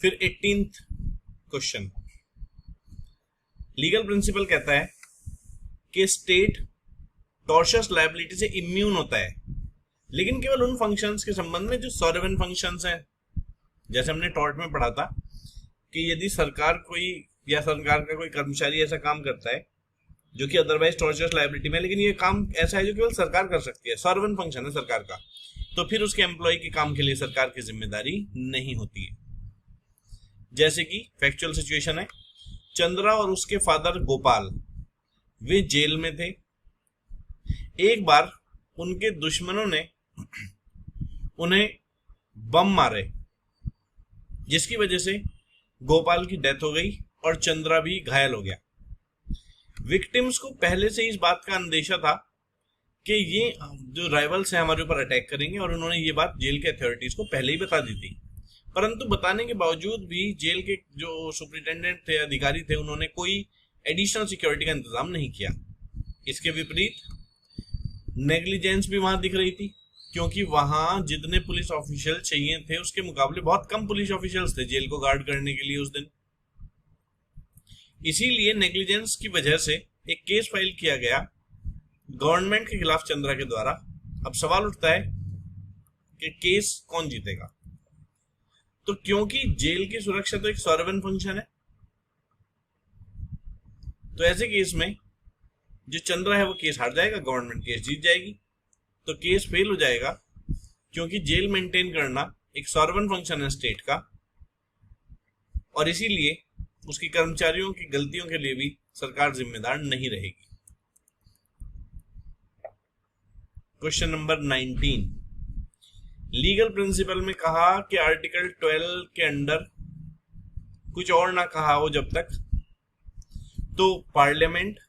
फिर 18th क्वेश्चन, लीगल प्रिंसिपल कहता है कि स्टेट टॉर्शियस लायबिलिटी से इम्यून होता है, लेकिन केवल उन फंक्शंस के संबंध में जो सॉवरेन फंक्शंस हैं। जैसे हमने टॉर्ट में पढ़ा था कि यदि सरकार कोई या सरकार का कोई कर्मचारी ऐसा काम करता है जो कि अदरवाइज टॉर्शियस लायबिलिटी में, लेकिन ये काम ऐसा है जो केवल सरकार कर सकती है, सॉवरेन फंक्शन है सरकार का, तो फिर उसके एम्प्लॉय के काम के लिए सरकार की जिम्मेदारी नहीं होती है। जैसे कि फैक्चुअल सिचुएशन है, चंद्रा और उसके फादर गोपाल वे जेल में थे। एक बार उनके दुश्मनों ने उन्हें बम मारे, जिसकी वजह से गोपाल की डेथ हो गई और चंद्रा भी घायल हो गया। विक्टिम्स को पहले से इस बात का अंदेशा था कि ये जो राइवल्स हैं हमारे ऊपर अटैक करेंगे, और उन्होंने ये बात जेल के अथॉरिटीज को पहले ही बता दी थी। परंतु बताने के बावजूद भी जेल के जो सुपरिटेंडेंट थे, अधिकारी थे, उन्होंने कोई एडिशनल सिक्योरिटी का इंतजाम नहीं किया। इसके विपरीत नेग्लिजेंस भी वहां दिख रही थी, क्योंकि वहां जितने पुलिस ऑफिशियल चाहिए थे उसके मुकाबले बहुत कम पुलिस ऑफिशियल्स थे जेल को गार्ड करने के लिए उस दिन। इसीलिए नेग्लिजेंस की वजह से एक केस फाइल किया गया गवर्नमेंट के खिलाफ चंद्रा के द्वारा। अब सवाल उठता है कि केस कौन जीतेगा? तो क्योंकि जेल की सुरक्षा तो एक सॉवरेन फंक्शन है, तो ऐसे केस में जो चंद्रा है वो केस हार जाएगा, गवर्नमेंट केस जीत जाएगी। तो केस फेल हो जाएगा, क्योंकि जेल मेंटेन करना एक सॉवरेन फंक्शन है स्टेट का, और इसीलिए उसकी कर्मचारियों की गलतियों के लिए भी सरकार जिम्मेदार नहीं रहेगी। क्वेश्चन नंबर 19, लीगल प्रिंसिपल में कहा कि आर्टिकल 12 के अंडर कुछ और ना कहा हो जब तक, तो parliament,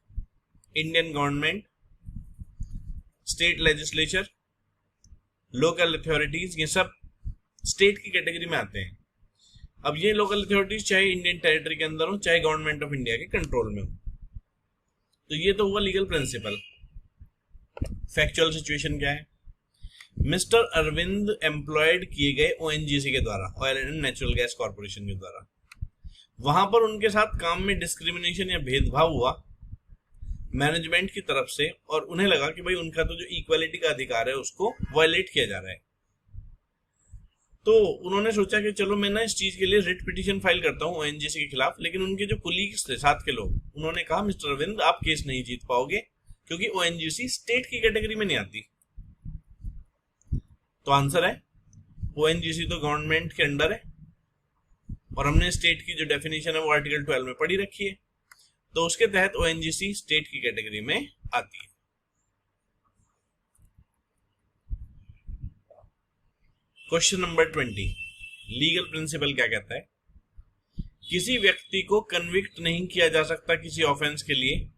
Indian government, state legislature, local authorities, ये सब स्टेट की कैटेगरी में आते हैं। अब ये लोकल अथॉरिटीज चाहे इंडियन टेरिटरी के अंदर हो, चाहे गवर्नमेंट ऑफ इंडिया के कंट्रोल में हो, तो ये तो हुआ लीगल प्रिंसिपल। फैक्चुअल सिचुएशन क्या है? मिस्टर अरविंद एम्प्लॉयड किए गए ओएनजीसी के द्वारा, oil and natural gas corporation के द्वारा। वहां पर उनके साथ काम में डिस्क्रिमिनेशन या भेदभाव हुआ मैनेजमेंट की तरफ से, और उन्हें लगा कि भाई उनका तो जो इक्वालिटी का अधिकार है उसको वायलेट किया जा रहा है। तो उन्होंने सोचा कि चलो मैं ना इस चीज के लिए रिट पिटीशन फाइल करता हूं ओएनजीसी के खिलाफ। लेकिन उनके जो कुलीग्स थे, साथ के लोग, उन्होंने कहा मिस्टर अरविंद आप केस नहीं जीत पाओगे, क्योंकि ओएनजीसी स्टेट की कैटेगरी में नहीं आती। तो आंसर है ओएनजीसी तो गवर्नमेंट के अंडर है, और हमने स्टेट की जो डेफिनेशन है वो आर्टिकल 12 में पढ़ी रखी है, तो उसके तहत ओएनजीसी स्टेट की कैटेगरी में आती है। क्वेश्चन नंबर 20, लीगल प्रिंसिपल क्या कहता है? किसी व्यक्ति को कन्विक्ट नहीं किया जा सकता किसी ऑफेंस के लिए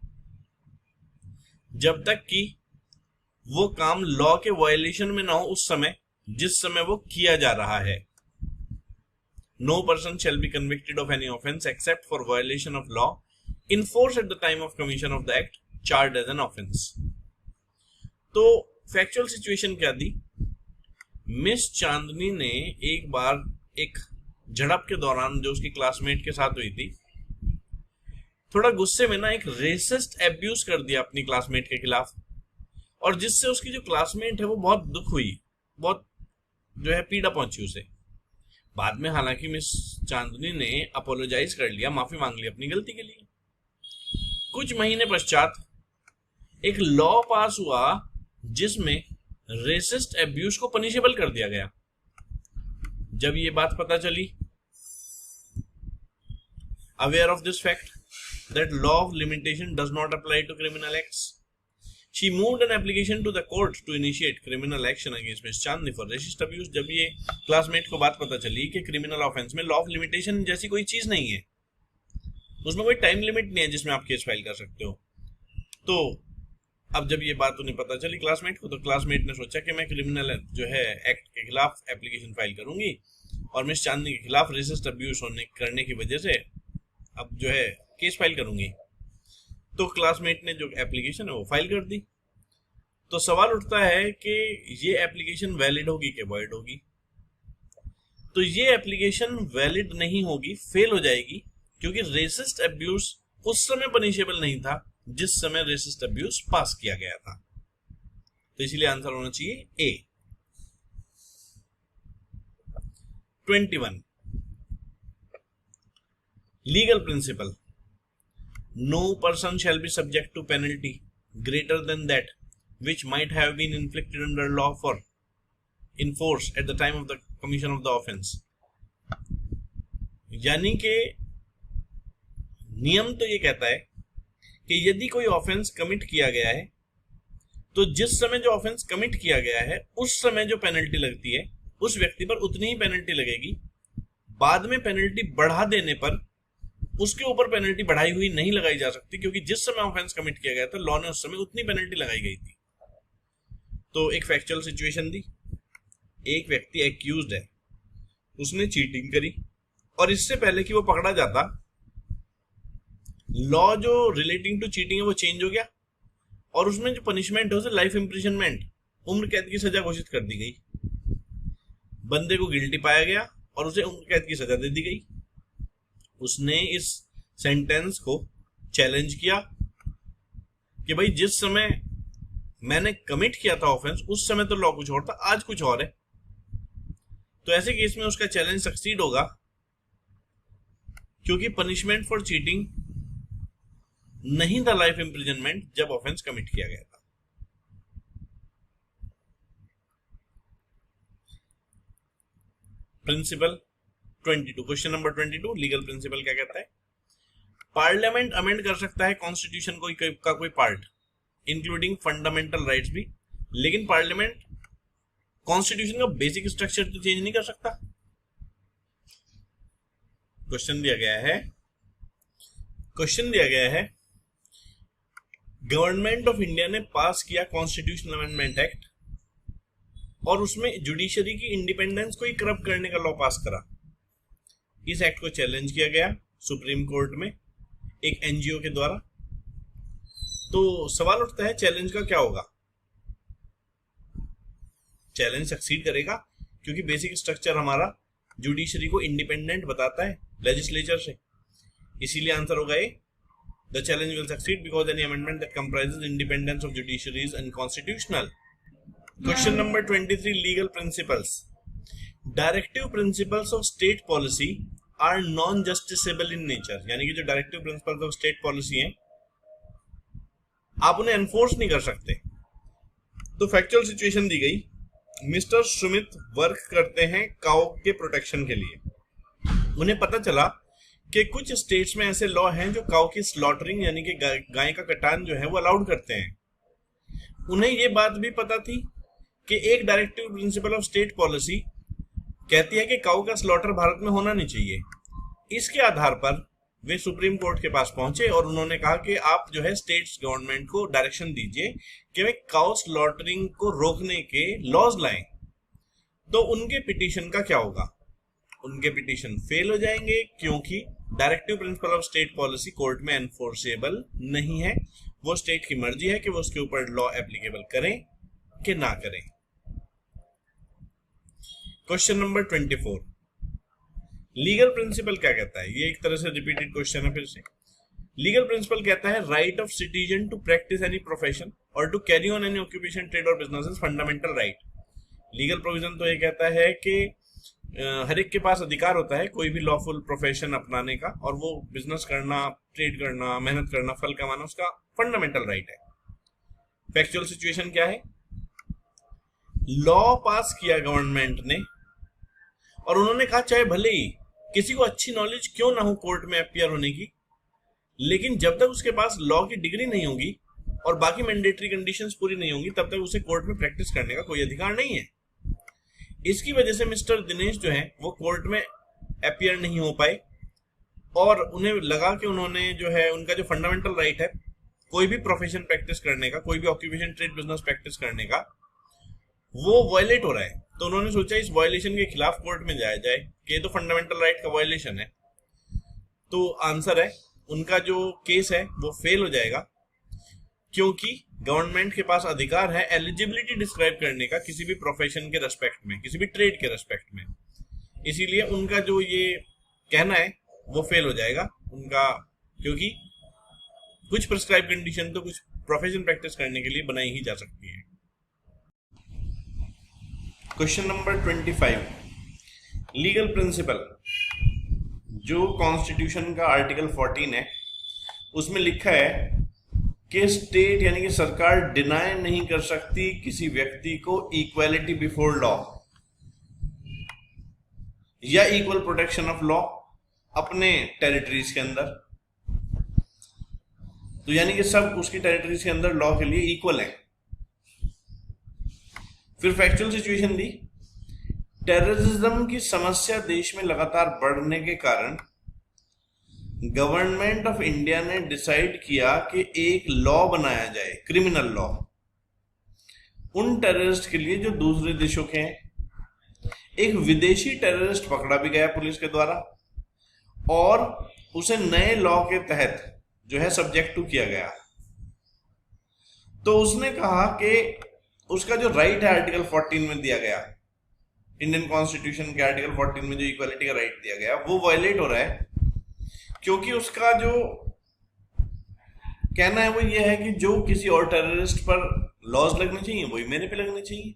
जब तक कि वो काम लॉ के वायलेशन में ना हो उस समय जिस समय वो किया जा रहा है। No person shall be convicted of any offence except for violation of law in force at the time of commission of the act charged as an offense। तो फैक्चुअल सिचुएशन क्या दी? मिस चांदनी ने एक बार एक झड़प के दौरान जो उसकी क्लासमेट के साथ हुई थी, थोड़ा गुस्से में ना एक रेसिस्ट एब्यूज कर दिया अपनी क्लासमेट के खिलाफ, और जिससे उसकी जो क्लासमेट है वो बहुत दुख हुई, बहुत जो है पीड़ा पहुंची उसे। बाद में हालांकि मिस चांदनी ने अपोलोजाइज कर लिया, माफी मांग ली अपनी गलती के लिए। कुछ महीने पश्चात एक लॉ पास हुआ जिसमें रेसिस्ट एब्यूज को पनिशेबल कर दिया गया। जब ये बात पता चली, aware of this fact that law of limitation does not apply to criminal acts, she moved an application to the court to initiate criminal action against miss Chandni for racist abuse. जब ये क्लासमेट को बात पता चली कि criminal offence में law of limitation जैसी कोई चीज नहीं है, उसमें कोई टाइम लिमिट नहीं है जिसमें आप केस फाइल कर सकते हो, तो अब जब ये बात उन्हें पता चली क्लासमेट को, तो क्लासमेट ने सोचा कि मैं क्रिमिनल जो है एक्ट के खिलाफ एप्लीकेशन फाइल करूंगी, और मिस चांदनी के खिलाफ रेसिस्ट अब्यूज करने की वजह से अब जो है केस फाइल करूंगी। तो क्लासमेट ने जो एप्लीकेशन है वो फाइल कर दी। तो सवाल उठता है कि ये एप्लीकेशन वैलिड होगी कि वॉइड होगी? तो ये एप्लीकेशन वैलिड नहीं होगी, फेल हो जाएगी, क्योंकि रेसिस्ट अब्यूज उस समय पनिशेबल नहीं था जिस समय रेसिस्ट अब्यूज पास किया गया था। तो इसीलिए आंसर होना चाहिए ए। 21 legal principal, no person shall be subject to penalty greater than that which might have been inflicted under law for in force at the time of the commission of the offense। यानी कि नियम तो ये कहता है कि यदि कोई ऑफेंस कमिट किया गया है तो जिस समय जो ऑफेंस कमिट किया गया है उस समय जो पेनल्टी लगती है उस व्यक्ति पर उतनी ही पेनल्टी लगेगी। बाद में पेनल्टी बढ़ा देने पर उसके ऊपर पेनल्टी बढ़ाई हुई नहीं लगाई जा सकती, क्योंकि जिस समय ऑफेंस कमिट किया गया था लॉ ने उस समय उतनी पेनल्टी लगाई गई थी। तो एक फैक्चुअल सिचुएशन दी, एक व्यक्ति एक्यूज्ड है, उसने चीटिंग करी और इससे पहले कि वो पकड़ा जाता लॉ जो रिलेटिंग टू चीटिंग है वो चेंज हो गया और उसमें जो पनिशमेंट है उसे लाइफ इंप्रिजनमेंट, उम्र कैद की सजा घोषित कर दी गई। बंदे को गिल्टी पाया गया और उसे उम्र कैद की सजा दे दी गई। उसने इस सेंटेंस को चैलेंज किया कि भाई जिस समय मैंने कमिट किया था ऑफेंस उस समय तो लॉ कुछ और था, आज कुछ और है। तो ऐसे केस में उसका चैलेंज सक्सीड होगा, क्योंकि पनिशमेंट फॉर चीटिंग नहीं था लाइफ इंप्रिजनमेंट जब ऑफेंस कमिट किया गया था। Principle 22, question number 22 legal principle क्या कहता है? पार्लियामेंट अमेंड कर सकता है कॉन्स्टिट्यूशन का कोई पार्ट इंक्लूडिंग फंडामेंटल राइट्स भी, लेकिन पार्लियामेंट कॉन्स्टिट्यूशन का बेसिक स्ट्रक्चर तो चेंज नहीं कर सकता। क्वेश्चन दिया गया है गवर्नमेंट ऑफ इंडिया ने पास किया कॉन्स्टिट्यूशनल अमेंडमेंट एक्ट और उसमें जुडिशरी की इंडिपेंडेंस को ही करप्ट करने का लॉ पास करा। इस एक्ट को चैलेंज किया गया सुप्रीम कोर्ट में एक एनजीओ के द्वारा। तो सवाल उठता है चैलेंज का क्या होगा? चैलेंज सक्सीड करेगा क्योंकि बेसिक स्ट्रक्चर हमारा जुडिशरी को इंडिपेंडेंट बताता है लेजिस्लेचर से, इसीलिए आंसर होगा A. The challenge will succeed because any amendment that comprises independence of judiciary is unconstitutional. Question number 23 legal principles, directive principles of state policy are non justiciable in nature, यानी कि जो directive principles of state policy हैं आप उन्हें enforce नहीं कर सकते। तो फैक्चुअल सिचुएशन दी गई, मिस्टर सुमित वर्क करते हैं काउ के प्रोटेक्शन के लिए। उन्हें पता चला कि कुछ स्टेट्स में ऐसे लॉ हैं जो काउ की स्लॉटरिंग यानी कि गाय का कटान जो है वो अलाउड करते हैं। उन्हें ये बात भी पता थी कि एक directive principle of state policy कहती है कि काऊ का स्लॉटर भारत में होना नहीं चाहिए। इसके आधार पर वे सुप्रीम कोर्ट के पास पहुंचे और उन्होंने कहा कि आप जो है स्टेट्स गवर्नमेंट को डायरेक्शन दीजिए कि वे काऊ स्लॉटरिंग को रोकने के लॉज लाएं। तो उनके पिटीशन का क्या होगा? उनके पिटीशन फेल हो जाएंगे क्योंकि directive principle of state policy court में एनफोर्सेबल नहीं है। वो स्टेट की मर्जी है कि वो उसके ऊपर लॉ एप्लीकेबल करें कि ना करें। क्वेश्चन नंबर 24 लीगल प्रिंसिपल क्या कहता है? ये एक तरह से रिपीटेड क्वेश्चन है फिर से। लीगल प्रिंसिपल कहता है right of citizen to practice any profession और to carry on any occupation, trade और business is fundamental right. Legal provision तो ये कहता है कि हर एक के पास अधिकार होता है कोई भी लॉफुल प्रोफेशन अपनाने का, और वो बिजनेस करना, ट्रेड करना, मेहनत करना, फल कमाना उसका फंडामेंटल राइट है। फैक्चुअल सिचुएशन क्या है? लॉ पास किया गवर्नमेंट ने और उन्होंने कहा चाहे भले ही किसी को अच्छी नॉलेज क्यों ना हो कोर्ट में अपियर होने की, लेकिन जब तक उसके पास लॉ की डिग्री नहीं होगी और बाकी मैंडेटरी कंडीशंस पूरी नहीं होंगी तब तक उसे कोर्ट में प्रैक्टिस करने का कोई अधिकार नहीं है। इसकी वजह से मिस्टर दिनेश जो है वो कोर्ट में अपियर नहीं हो पाए और उन्हें लगा कि उन्होंने जो है उनका जो फंडामेंटल राइट है कोई भी प्रोफेशन प्रैक्टिस करने का, कोई भी ऑक्यूपेशन, ट्रेड, बिजनेस प्रैक्टिस करने का, वो वायलेट हो रहा है। तो उन्होंने सोचा इस वायलेशन के खिलाफ कोर्ट में जाया जाए कि ये तो फंडामेंटल राइट का वायलेशन है। तो आंसर है उनका जो केस है वो फेल हो जाएगा क्योंकि गवर्नमेंट के पास अधिकार है एलिजिबिलिटी डिस्क्राइब करने का किसी भी प्रोफेशन के रेस्पेक्ट में, किसी भी ट्रेड के रेस्पेक्ट में। इसीलिए उनका जो ये कहना है वो फेल हो जाएगा उनका, क्योंकि कुछ प्रिस्क्राइब कंडीशन तो कुछ प्रोफेशन प्रैक्टिस करने के लिए बनाई ही जा सकती है। Question number 25, legal principal. जो कॉन्स्टिट्यूशन का आर्टिकल 14 है उसमें लिखा है कि स्टेट यानी कि सरकार डिनाई नहीं कर सकती किसी व्यक्ति को इक्वालिटी बिफोर लॉ या इक्वल प्रोटेक्शन ऑफ लॉ अपने टेरिटरीज के अंदर। तो यानी कि सब उसकी टेरिटरीज के अंदर लॉ के लिए इक्वल है। फिर फैक्चुअल सिचुएशन दी, टेररिज्म की समस्या देश में लगातार बढ़ने के कारण गवर्नमेंट ऑफ इंडिया ने डिसाइड किया कि एक लॉ बनाया जाए, क्रिमिनल लॉ, उन टेररिस्ट के लिए जो दूसरे देशों के हैं। एक विदेशी टेररिस्ट पकड़ा भी गया पुलिस के द्वारा और उसे नए लॉ के तहत जो है सब्जेक्ट टू किया गया। तो उसने कहा कि उसका जो राइट है आर्टिकल 14 में दिया गया, इंडियन कॉन्स्टिट्यूशन के आर्टिकल 14 में जो इक्वालिटी का राइट दिया गया वो वायलेट हो रहा है, क्योंकि उसका जो कहना है वो ये है कि जो किसी और टेररिस्ट पर लॉज लगने चाहिए वही मेरे पे लगने चाहिए।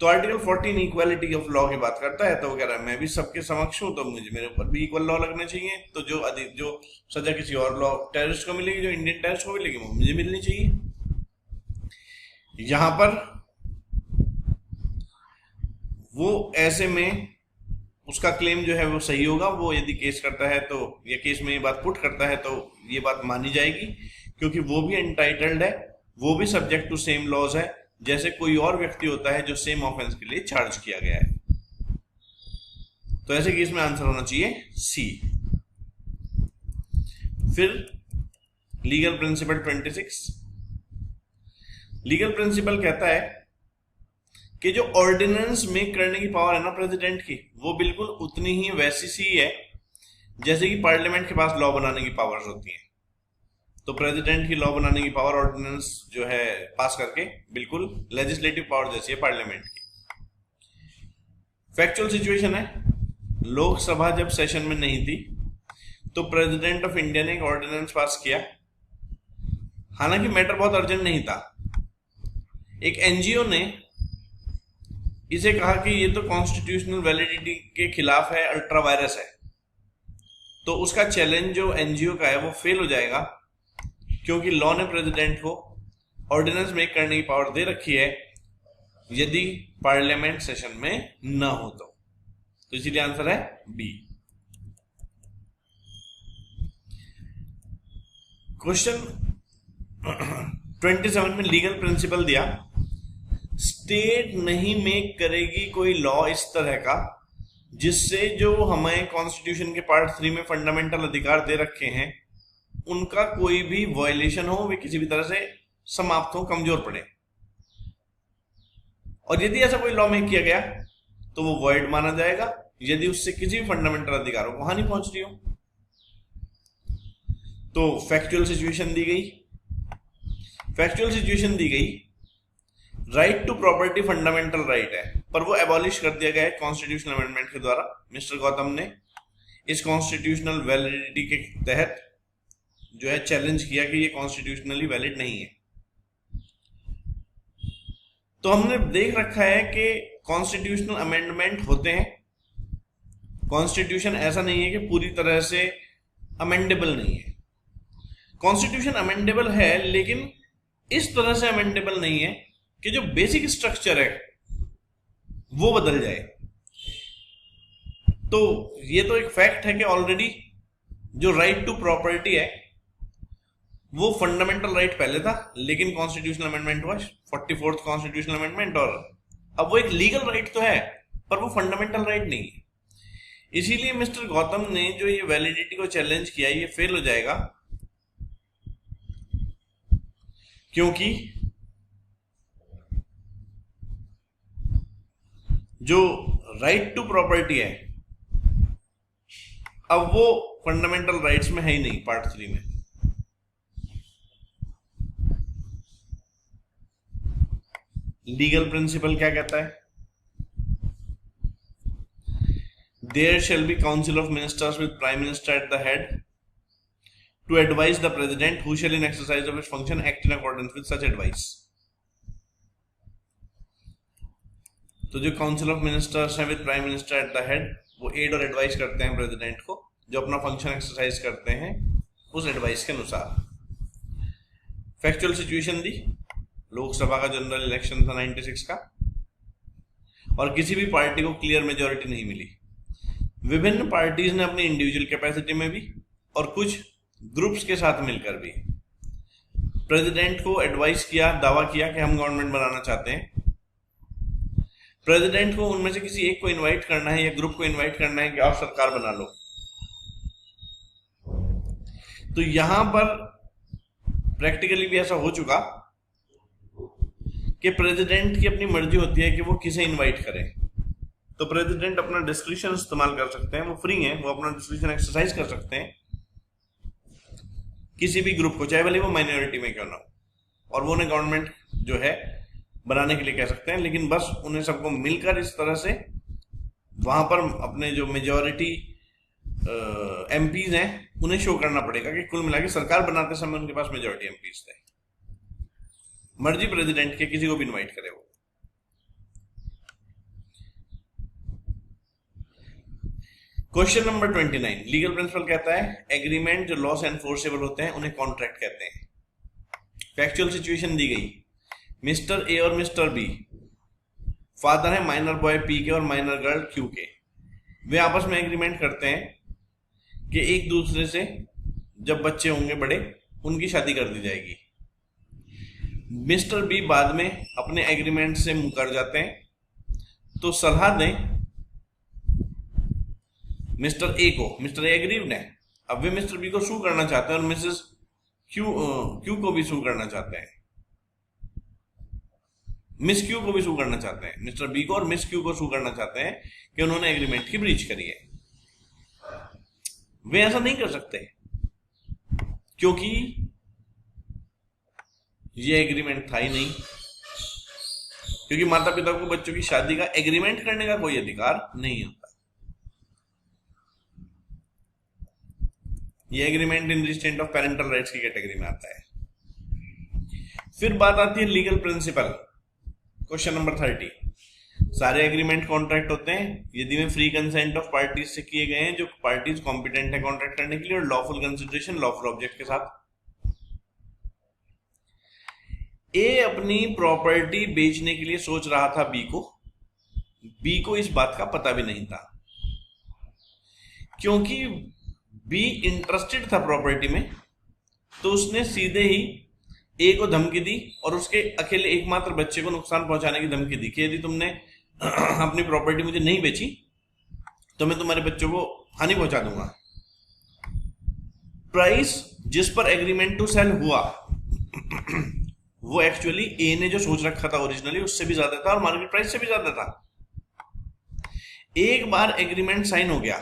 तो आर्टिकल 14 इक्वालिटी ऑफ लॉ की बात करता है, तो वो कह रहा है मैं भी सबके समक्ष हूं तो मुझे मेरे ऊपर भी इक्वल लॉ लगने चाहिए। तो जो सजा किसी और लॉ टेररिस्ट को मिलेगी, जो इंडियन टेररिस्ट को मिलेगी, वो मुझे मिलनी चाहिए। यहां पर वो ऐसे में उसका क्लेम जो है वो सही होगा। वो यदि केस करता है तो या केस में ये बात पुट करता है तो ये बात मानी जाएगी, क्योंकि वो भी एंटाइटल्ड है, वो भी सब्जेक्ट टू सेम लॉज है जैसे कोई और व्यक्ति होता है जो सेम ऑफेंस के लिए चार्ज किया गया है। तो ऐसे केस में आंसर होना चाहिए सी। फिर लीगल प्रिंसिपल 26, लीगल प्रिंसिपल कहता है कि जो ऑर्डिनेंस मेक करने की पावर है ना प्रेसिडेंट की, वो बिल्कुल उतनी ही वैसी सी है जैसे कि पार्लियामेंट के पास लॉ बनाने की पावर्स होती हैं। तो प्रेसिडेंट की लॉ बनाने की पावर ऑर्डिनेंस जो है पास करके बिल्कुल लेजिस्लेटिव पावर जैसी है पार्लियामेंट की। फैक्चुअल सिचुएशन है, लोकसभा जब सेशन में नहीं थी तो प्रेसिडेंट ऑफ इंडिया ने एक ऑर्डिनेंस पास किया। हालांकि मैटर बहुत अर्जेंट नहीं था। एक एनजीओ ने इसे कहा कि ये तो कॉन्स्टिट्यूशनल वैलिडिटी के खिलाफ है, अल्ट्रा वायरस है। तो उसका चैलेंज जो एनजीओ का है वो फेल हो जाएगा, क्योंकि लॉ ने प्रेसिडेंट को ऑर्डिनेंस मेक करने की पावर दे रखी है यदि पार्लियामेंट सेशन में न हो तो इसीलिए आंसर है बी। क्वेश्चन 27 में लीगल प्रिंसिपल दिया, स्टेट नहीं मेक करेगी कोई लॉ इस तरह का जिससे जो हमें कॉन्स्टिट्यूशन के पार्ट 3 में फंडामेंटल अधिकार दे रखे हैं उनका कोई भी वायलेशन हो, वे किसी भी तरह से समाप्त हो, कमजोर पड़े। और यदि ऐसा कोई लॉ मेक किया गया तो वो वॉइड माना जाएगा यदि उससे किसी भी फंडामेंटल अधिकारों को हानि पहुंच रही हो। तो फैक्चुअल सिचुएशन दी गई, right to property fundamental right है, पर वो एबॉलिश कर दिया गया है कॉन्स्टिट्यूशनल अमेंडमेंट के द्वारा। मिस्टर गौतम ने इस कॉन्स्टिट्यूशनल वैलिडिटी के तहत जो है चैलेंज किया कि ये कॉन्स्टिट्यूशनली वैलिड नहीं है। तो हमने देख रखा है कि कॉन्स्टिट्यूशनल अमेंडमेंट होते हैं। कॉन्स्टिट्यूशन ऐसा नहीं है कि पूरी तरह से अमेंडेबल नहीं है। कॉन्स्टिट्यूशन अमेंडेबल है, लेकिन इस तरह से अमेंडेबल नहीं है कि जो बेसिक स्ट्रक्चर है वो बदल जाए। तो ये तो एक फैक्ट है कि ऑलरेडी जो राइट टू प्रॉपर्टी है वो फंडामेंटल राइट पहले था, लेकिन कॉन्स्टिट्यूशनल अमेंडमेंट हुआ 44th कॉन्स्टिट्यूशनल अमेंडमेंट, और अब वो एक लीगल राइट तो है पर वो फंडामेंटल राइट नहीं है। इसीलिए मिस्टर गौतम ने जो ये वैलिडिटी को चैलेंज किया ये फेल हो जाएगा, क्योंकि जो राइट टू प्रॉपर्टी है अब वो फंडामेंटल राइट्स में है ही नहीं पार्ट 3 में। लीगल प्रिंसिपल क्या कहता है? There shall be council of ministers with prime minister at the head to advise the president, who shall in exercise of his function act in accordance with such advice. तो जो council of ministers हैं with prime minister at the head, वो add और advice करते हैं president को, जो अपना फंक्शन एक्सरसाइज करते हैं उस एडवाइस के अनुसार। फैक्चुअल सिचुएशन दी, लोकसभा का जनरल इलेक्शन था 96 का, और किसी भी पार्टी को क्लियर मेजोरिटी नहीं मिली। विभिन्न पार्टीज ने अपनी इंडिविजुअल कैपेसिटी में भी और कुछ ग्रुप्स के साथ मिलकर भी प्रेसिडेंट को एडवाइस किया, दावा किया कि हम गवर्नमेंट बनाना चाहते हैं। प्रेसिडेंट को उनमें से किसी एक को इनवाइट करना है या ग्रुप को इनवाइट करना है कि आप सरकार बना लो। तो यहां पर प्रैक्टिकली भी ऐसा हो चुका कि प्रेसिडेंट की अपनी मर्जी होती है कि वो किसे इनवाइट करे। तो प्रेसिडेंट अपना डिस्क्रिप्शन इस्तेमाल कर सकते हैं, वो फ्री हैं, वो अपना डिस्क्रिप्शन एक्सरसाइज कर सकते हैं किसी भी ग्रुप को, चाहे भले वो माइनॉरिटी में क्यों ना हो, और वो उन्हें गवर्नमेंट जो है बनाने के लिए कह सकते हैं। लेकिन बस उन्हें सबको मिलकर इस तरह से वहां पर अपने जो मेजॉरिटी एमपीज हैं उन्हें शो करना पड़ेगा कि कुल मिला के सरकार बनाते समय उनके पास मेजॉरिटी एमपीज थे। मर्जी प्रेसिडेंट के किसी को भी इनवाइट करे वो। क्वेश्चन नंबर 29, लीगल प्रिंसिपल कहता है एग्रीमेंट जो लॉ से एनफोर्सेबल होते हैं उन्हें कॉन्ट्रैक्ट कहते हैं। फैक्चुअल सिचुएशन दी गई, मिस्टर ए और मिस्टर बी फादर है माइनर बॉय पी के और माइनर गर्ल क्यू के। वे आपस में एग्रीमेंट करते हैं कि एक दूसरे से जब बच्चे होंगे बड़े उनकी शादी कर दी जाएगी। मिस्टर बी बाद में अपने एग्रीमेंट से मुकर जाते हैं, तो सलाह दें मिस्टर ए को। मिस्टर ए एग्रीड है, अब वे मिस्टर बी को सू करना चाहते हैं और मिसेस क्यू को भी सू करना चाहते हैं, मिस क्यू को भी सू करना चाहते हैं। मिस्टर बी को और मिस क्यू को सू करना चाहते हैं कि उन्होंने एग्रीमेंट की ब्रीच करी है। वे ऐसा नहीं कर सकते क्योंकि ये एग्रीमेंट था ही नहीं, क्योंकि माता पिता को बच्चों की शादी का एग्रीमेंट करने का कोई अधिकार नहीं होता। ये agreement in restraint of parental rights की कैटेगरी में आता है। फिर बात आती है लीगल प्रिंसिपल। क्वेश्चन नंबर 30, सारे एग्रीमेंट कॉन्ट्रैक्ट होते हैं यदि वे फ्री कंसेंट ऑफ पार्टीज से किए गए हैं, जो पार्टीज कॉम्पिटेंट है कॉन्ट्रैक्ट करने के लिए, और लॉफुल कंसिडरेशन लॉफुल ऑब्जेक्ट के साथ। ए अपनी प्रॉपर्टी बेचने के लिए सोच रहा था बी को इस बात का पता भी नहीं था, क्योंकि बी इंटरेस्टेड था प्रॉपर्टी में, तो उसने सीधे ही ए को धमकी दी और उसके अकेले एकमात्र बच्चे को नुकसान पहुंचाने की धमकी दी कि यदि तुमने अपनी प्रॉपर्टी मुझे नहीं बेची तो मैं तुम्हारे बच्चों को हानि पहुंचा दूंगा। प्राइस जिस पर एग्रीमेंट टू सेल हुआ वो एक्चुअली ए ने जो सोच रखा था ओरिजिनली उससे भी ज्यादा था और मार्केट प्राइस से भी ज्यादा था। एक बार एग्रीमेंट साइन हो गया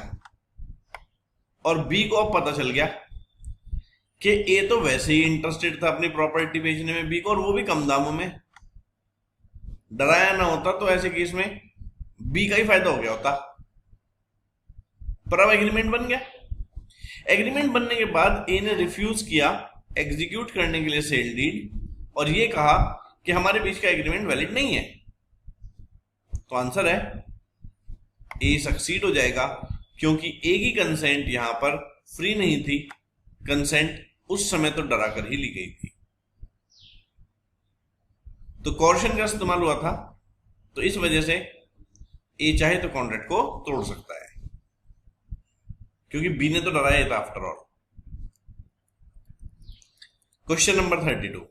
और बी को अब पता चल गया कि ए तो वैसे ही इंटरेस्टेड था अपनी प्रॉपर्टी बेचने में बी को, और वो भी कम दामों में। डराया ना होता तो ऐसे केस में बी का ही फायदा हो गया होता, पर अब एग्रीमेंट बन गया। एग्रीमेंट बनने के बाद ए ने रिफ्यूज किया एग्जीक्यूट करने के लिए सेल डीड और ये कहा कि हमारे बीच का एग्रीमेंट वैलिड नहीं है। तो आंसर है ए सक्सीड हो जाएगा, क्योंकि ए की कंसेंट यहां पर फ्री नहीं थी, कंसेंट उस समय तो डरा कर ही ली गई थी। तो कॉर्शन का इस्तेमाल हुआ था, तो इस वजह से ए चाहे तो कॉन्ट्रैक्ट को तोड़ सकता है, क्योंकि बी ने तो डराया था आफ्टर ऑल। क्वेश्चन नंबर 32,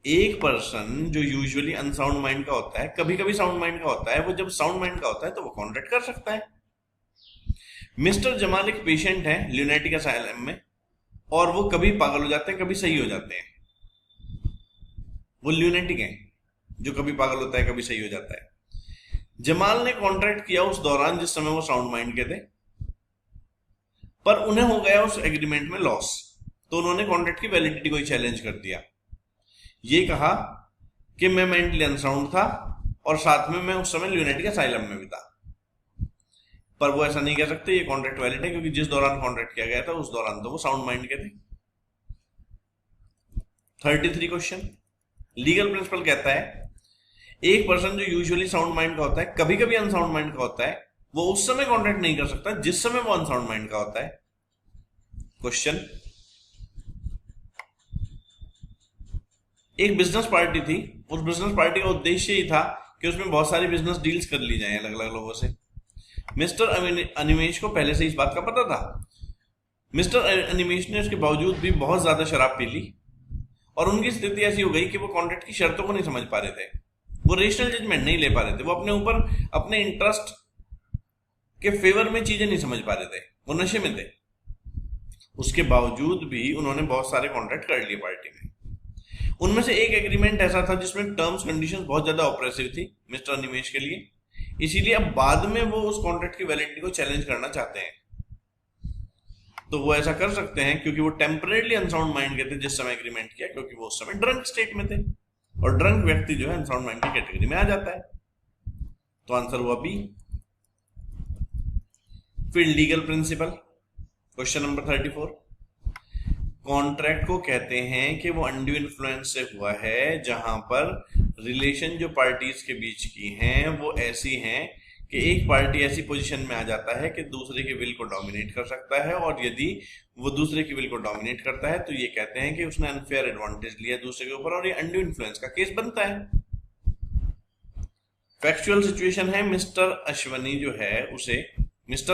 एक पर्सन जो यूजुअली अनसाउंड माइंड का होता है, कभी कभी साउंड माइंड का होता है, वो जब साउंड माइंड का होता है तो वो कॉन्ट्रैक्ट कर सकता है। मिस्टर जमाल एक पेशेंट है ल्यूनेटिक असाइलम में, और वो कभी पागल हो जाते हैं कभी सही हो जाते हैं। वो ल्यूनेटिक हैं, जो कभी पागल होता है कभी सही हो जाता है। जमाल ने कॉन्ट्रैक्ट किया उस दौरान जिस समय वो साउंड माइंड के थे, पर उन्हें हो गया उस एग्रीमेंट में लॉस, तो उन्होंने कॉन्ट्रैक्ट की वैलिडिटी को चैलेंज कर दिया। ये कहा कि मैं मेंटली अनसाउंड था और साथ में मैं उस समय ल्यूनेटिक असाइलम में भी था, पर वो ऐसा नहीं कह सकते ये कॉन्ट्रैक्ट वैलिड है, क्योंकि जिस दौरान कॉन्ट्रैक्ट किया गया था उस दौरान तो वो साउंड माइंड के थे। 33 क्वेश्चन, लीगल प्रिंसिपल कहता है एक पर्सन जो यूजुअली साउंड माइंड का होता है, कभी कभी अनसाउंड माइंड का होता है, वो उस समय कॉन्ट्रैक्ट नहीं कर सकता जिस समय वो अनसाउंड माइंड का होता है। क्वेश्चन, एक बिजनेस पार्टी थी, उस बिजनेस पार्टी का उद्देश्य ही था कि उसमें बहुत सारी बिजनेस डील्स कर ली जाएं अलग अलग लोगों से। मिस्टर अनिमेश को पहले से इस बात का पता था। मिस्टर अनिमेश ने उसके बावजूद भी बहुत ज्यादा शराब पी ली और उनकी स्थिति ऐसी हो गई कि वो कॉन्ट्रैक्ट की शर्तों को नहीं समझ पा रहे थे, वो रेशनल जजमेंट नहीं ले पा रहे थे, वो अपने ऊपर अपने इंटरेस्ट के फेवर में चीजें नहीं समझ पा रहे थे, वो नशे में थे। उसके बावजूद भी उन्होंने बहुत सारे कॉन्ट्रैक्ट कर लिए पार्टी में। उनमें से एक एग्रीमेंट ऐसा था जिसमें टर्म्स कंडीशंस बहुत ज्यादा ऑपरेसिव थी मिस्टर अनिमेश के लिए, इसीलिए अब बाद में वो उस कॉन्ट्रैक्ट की वैलिडिटी को चैलेंज करना चाहते हैं। तो वो ऐसा कर सकते हैं क्योंकि वो टेम्परेरी अनसाउंड माइंड के थे जिस समय एग्रीमेंट किया, क्योंकि वो उस समय ड्रंक स्टेट में थे और ड्रंक व्यक्ति जो है अनसाउंड माइंड की कैटेगरी में आ जाता है। तो आंसर हुआ बी। फिर legal principal, question number 34, contract को कहते हैं कि वो अनड्यू इन्फ्लुएंस से हुआ है जहां पर रिलेशन जो पार्टीज के बीच की हैं वो ऐसी हैं कि एक पार्टी ऐसी पोजीशन में आ जाता है कि दूसरे के विल को डोमिनेट कर सकता है, और यदि वो दूसरे की विल को डोमिनेट करता है तो ये कहते हैं कि उसने अनफेयर एडवांटेज लिया दूसरे के ऊपर और ये अनड्यू इन्फ्लुएंस का केस बनता है। फैक्चुअल सिचुएशन है, मिस्टर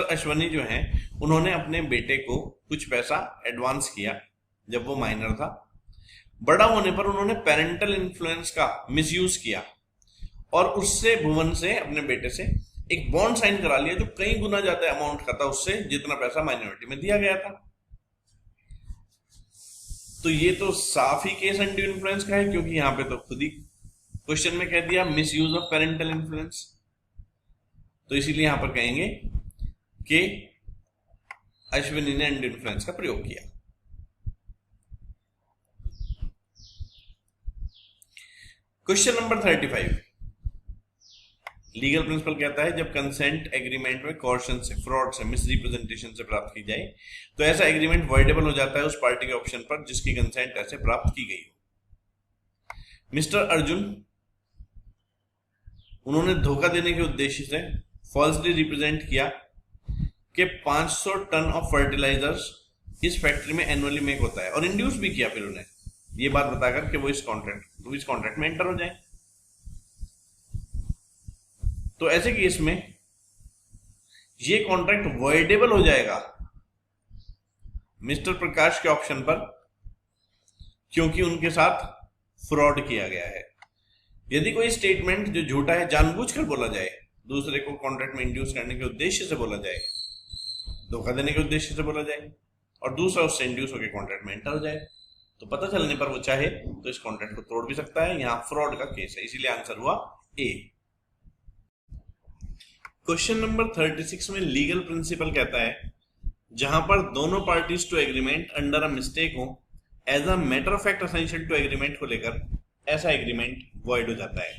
अश्वनी जो है उन्होंने अपने बेटे को कुछ पैसा एडवांस किया जब वो माइनर था। बड़ा होने पर उन्होंने पेरेंटल इन्फ्लुएंस का मिसयूज किया और उससे भुवन से अपने बेटे से एक बॉन्ड साइन करा लिया जो कई गुना ज्यादा अमाउंट का था उससे जितना पैसा माइनॉरिटी में दिया गया था। तो ये तो साफ ही केस अनड्यू इन्फ्लुएंस का है, क्योंकि यहां पे तो खुद ही क्वेश्चन में कह दिया miss use of parental influence, तो इसीलिए यहां पर कहेंगे कि अश्विनी ने अनड्यू इन्फ्लुएंस का प्रयोग किया। क्वेश्चन नंबर 35, लीगल प्रिंसिपल कहता है जब कंसेंट एग्रीमेंट में कॉर्शन से, फ्रॉड से, मिसरिप्रेजेंटेशन से प्राप्त की जाए तो ऐसा एग्रीमेंट वॉइडेबल हो जाता है उस पार्टी के ऑप्शन पर जिसकी कंसेंट ऐसे प्राप्त की गई हो। मिस्टर अर्जुन, उन्होंने धोखा देने के उद्देश्य से फॉल्सली रिप्रेजेंट किया कि 500 टन ऑफ फर्टिलाइजर्स इस फैक्ट्री में एनुअली मेक होता है, और इंड्यूस भी किया फिर उन्हें ये बात बताकर कि वो इस कॉन्ट्रैक्ट में एंटर हो जाए। तो ऐसे केस में ये कॉन्ट्रैक्ट वॉइडेबल हो जाएगा मिस्टर प्रकाश के ऑप्शन पर, क्योंकि उनके साथ फ्रॉड किया गया है। यदि कोई स्टेटमेंट जो झूठा है जानबूझकर बोला जाए, दूसरे को कॉन्ट्रैक्ट में इंड्यूस करने के उद्देश्य से बोला जाए, धोखा देने के उद्देश्य से बोला जाए, और दूसरा उससे इंड्यूस होकर कॉन्ट्रैक्ट में एंटर हो जाए, तो पता चलने पर वो चाहे तो इस कॉन्ट्रैक्ट को तोड़ भी सकता है। यहां फ्रॉड का केस है, इसीलिए आंसर हुआ ए। क्वेश्चन नंबर 36 में लीगल प्रिंसिपल कहता है जहां पर दोनों parties to agreement under a mistake हो as a matter of fact essential to agreement को लेकर ऐसा एग्रीमेंट वॉइड हो जाता है।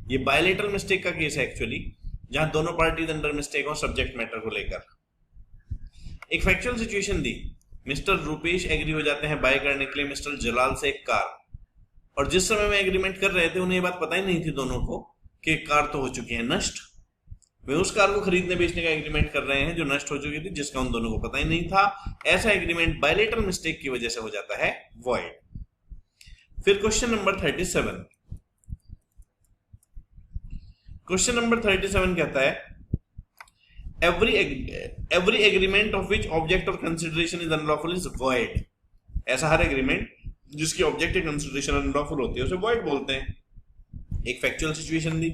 ये बायलेटरल मिस्टेक का केस है एक्चुअली, जहां दोनों पार्टीज अंडर मिस्टेक हो सब्जेक्ट मैटर को लेकर। एक फैक्चुअल सिचुएशन दी, मिस्टर रुपेश एग्री हो जाते हैं बाय करने के लिए मिस्टर जलाल से एक कार, और जिस समय में एग्रीमेंट कर रहे थे उन्हें ये बात पता ही नहीं थी दोनों को कि कार तो हो चुकी है नष्ट। वे उस कार को खरीदने बेचने का एग्रीमेंट कर रहे हैं जो नष्ट हो चुकी थी, जिसका उन दोनों को पता ही नहीं था। ऐसा एग्रीमेंट बायलेटरल मिस्टेक की वजह से हो जाता है वॉइड। फिर क्वेश्चन नंबर 37, क्वेश्चन नंबर 37 कहता है every agreement of which object of consideration is unlawful is void। ऐसा हर एग्रीमेंट जिसकी ऑब्जेक्ट ऑफ कंसिडरेशन अनलॉफुल होती है उसे void बोलते हैं। एक फैक्चुअल सिचुएशन दी,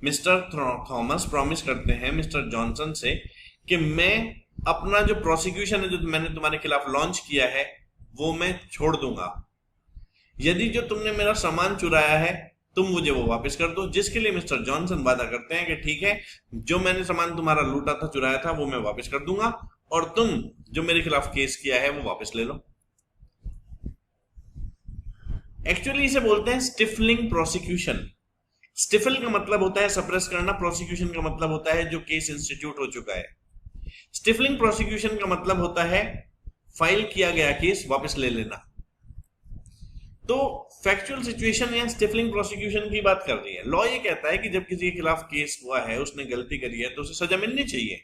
मिस्टर थॉमस प्रॉमिस करते हैं मिस्टर जॉनसन से कि मैं अपना जो प्रोसिक्यूशन है जो मैंने तुम्हारे खिलाफ लॉन्च किया है वो मैं छोड़ दूंगा यदि जो तुमने मेरा सामान चुराया है तुम मुझे वो वापस कर दो। जिसके लिए मिस्टर जॉनसन वादा करते हैं कि ठीक है, जो मैंने सामान तुम्हारा लूटा था, चुराया था, वो मैं वापस कर दूंगा, और तुम जो मेरे खिलाफ केस किया है वो वापस ले लो। एक्चुअली इसे बोलते हैं स्टिफलिंग प्रोसिक्यूशन। स्टिफल का मतलब होता है सप्रेस करना, प्रोसिक्यूशन का मतलब होता है जो केस इंस्टीट्यूट हो चुका है। स्टिफलिंग प्रोसिक्यूशन का मतलब होता है फाइल किया गया केस वापस ले लेना। तो फैक्चुअल सिचुएशन या स्टिफलिंग प्रोसिक्यूशन की बात कर रही है। लॉ ये कहता है कि जब किसी के खिलाफ केस हुआ है, उसने गलती करी है, तो उसे सजा मिलनी चाहिए।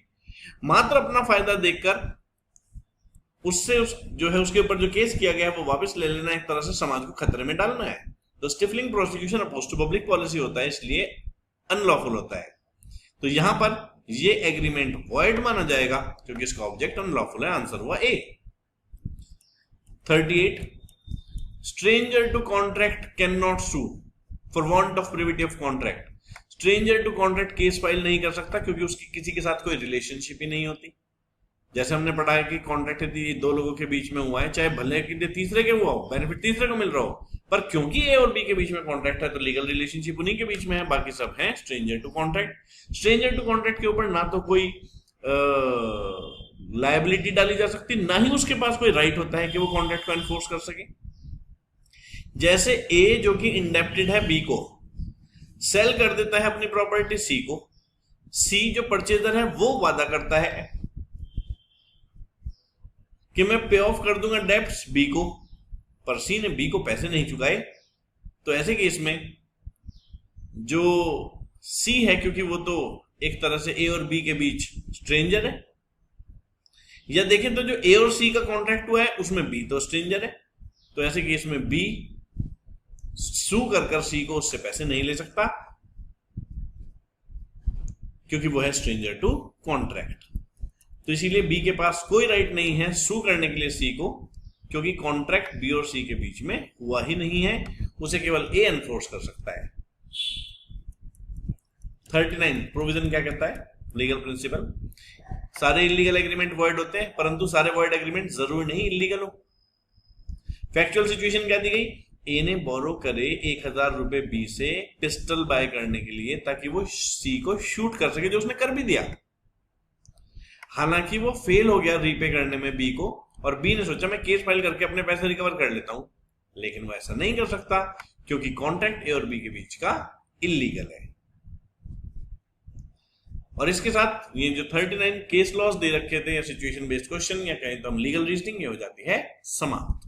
मात्र अपना फायदा देखकर उससे जो है उसके ऊपर जो केस किया गया है वो वापस ले लेना, एक तरह से समाज को खतरे में डालना है। तो stifling prosecution oppose to public policy होता है, इसलिए अनलॉफुल होता है। तो यहां पर ये एग्रीमेंट वॉइड माना जाएगा क्योंकि इसका ऑब्जेक्ट अनलॉफुल है। आंसर हुआ A. 38 stranger to contract can not sue for want of privity of contract. Stranger to contract case file नहीं कर सकता क्योंकि उसकी किसी के साथ कोई रिलेशनशिप ही नहीं होती। जैसे हमने पढ़ा है कि कॉन्ट्रैक्ट यदि दो लोगों के बीच में हुआ है, चाहे भले कि तीसरे के हुआ हो, बेनिफिट तीसरे को मिल रहा हो, पर क्योंकि ए और बी के बीच में कॉन्ट्रैक्ट है तो लीगल रिलेशनशिप उन्हीं के बीच में है, बाकी सब है stranger to contract. Stranger to contract के ऊपर ना तो कोई लायबिलिटी डाली जा सकती, ना ही उसके पास कोई राइट होता है कि वो कॉन्ट्रैक्ट को एनफोर्स कर सके। जैसे ए जो कि इंडेप्टेड है बी को, सेल कर देता है अपनी प्रॉपर्टी सी को, सी जो परचेजर है वो वादा करता है कि मैं पे ऑफ कर दूंगा डेब्ट्स बी को, पर सी ने बी को पैसे नहीं चुकाए। तो ऐसे केस में जो सी है, क्योंकि वो तो एक तरह से ए और बी के बीच स्ट्रेंजर है, या देखें तो जो ए और सी का कॉन्ट्रैक्ट हुआ है उसमें बी तो स्ट्रेंजर है, तो ऐसे केस में बी सू कर सी को उससे पैसे नहीं ले सकता क्योंकि वो है स्ट्रेंजर टू कॉन्ट्रैक्ट। तो इसीलिए बी के पास कोई राइट नहीं है सू करने के लिए सी को, क्योंकि कॉन्ट्रैक्ट बी और सी के बीच में हुआ ही नहीं है, उसे केवल ए एनफोर्स कर सकता है। 39 प्रोविजन क्या कहता है? लीगल प्रिंसिपल, सारे इलीगल एग्रीमेंट वॉइड होते हैं, परंतु सारे वॉइड एग्रीमेंट जरूरी नहीं इलीगल हो। फैक्चुअल सिचुएशन क्या दी गई? ए ने बोरो करे 1000 रुपए बी से पिस्टल बाय करने के लिए ताकि वो सी को शूट कर सके, जो उसने कर भी दिया। हालांकि वो फेल हो गया रीपे करने में बी को, और बी ने सोचा मैं केस फाइल करके अपने पैसे रिकवर कर लेता हूं, लेकिन वो ऐसा नहीं कर सकता क्योंकि कॉन्ट्रैक्ट ए और बी के बीच का इलीगल है। और इसके साथ ये जो 39 केस लॉस दे रखे थे या सिचुएशन बेस्ड क्वेश्चन या कहें तो हम लीगल रीजनिंग, ये हो जाती है समाप्त।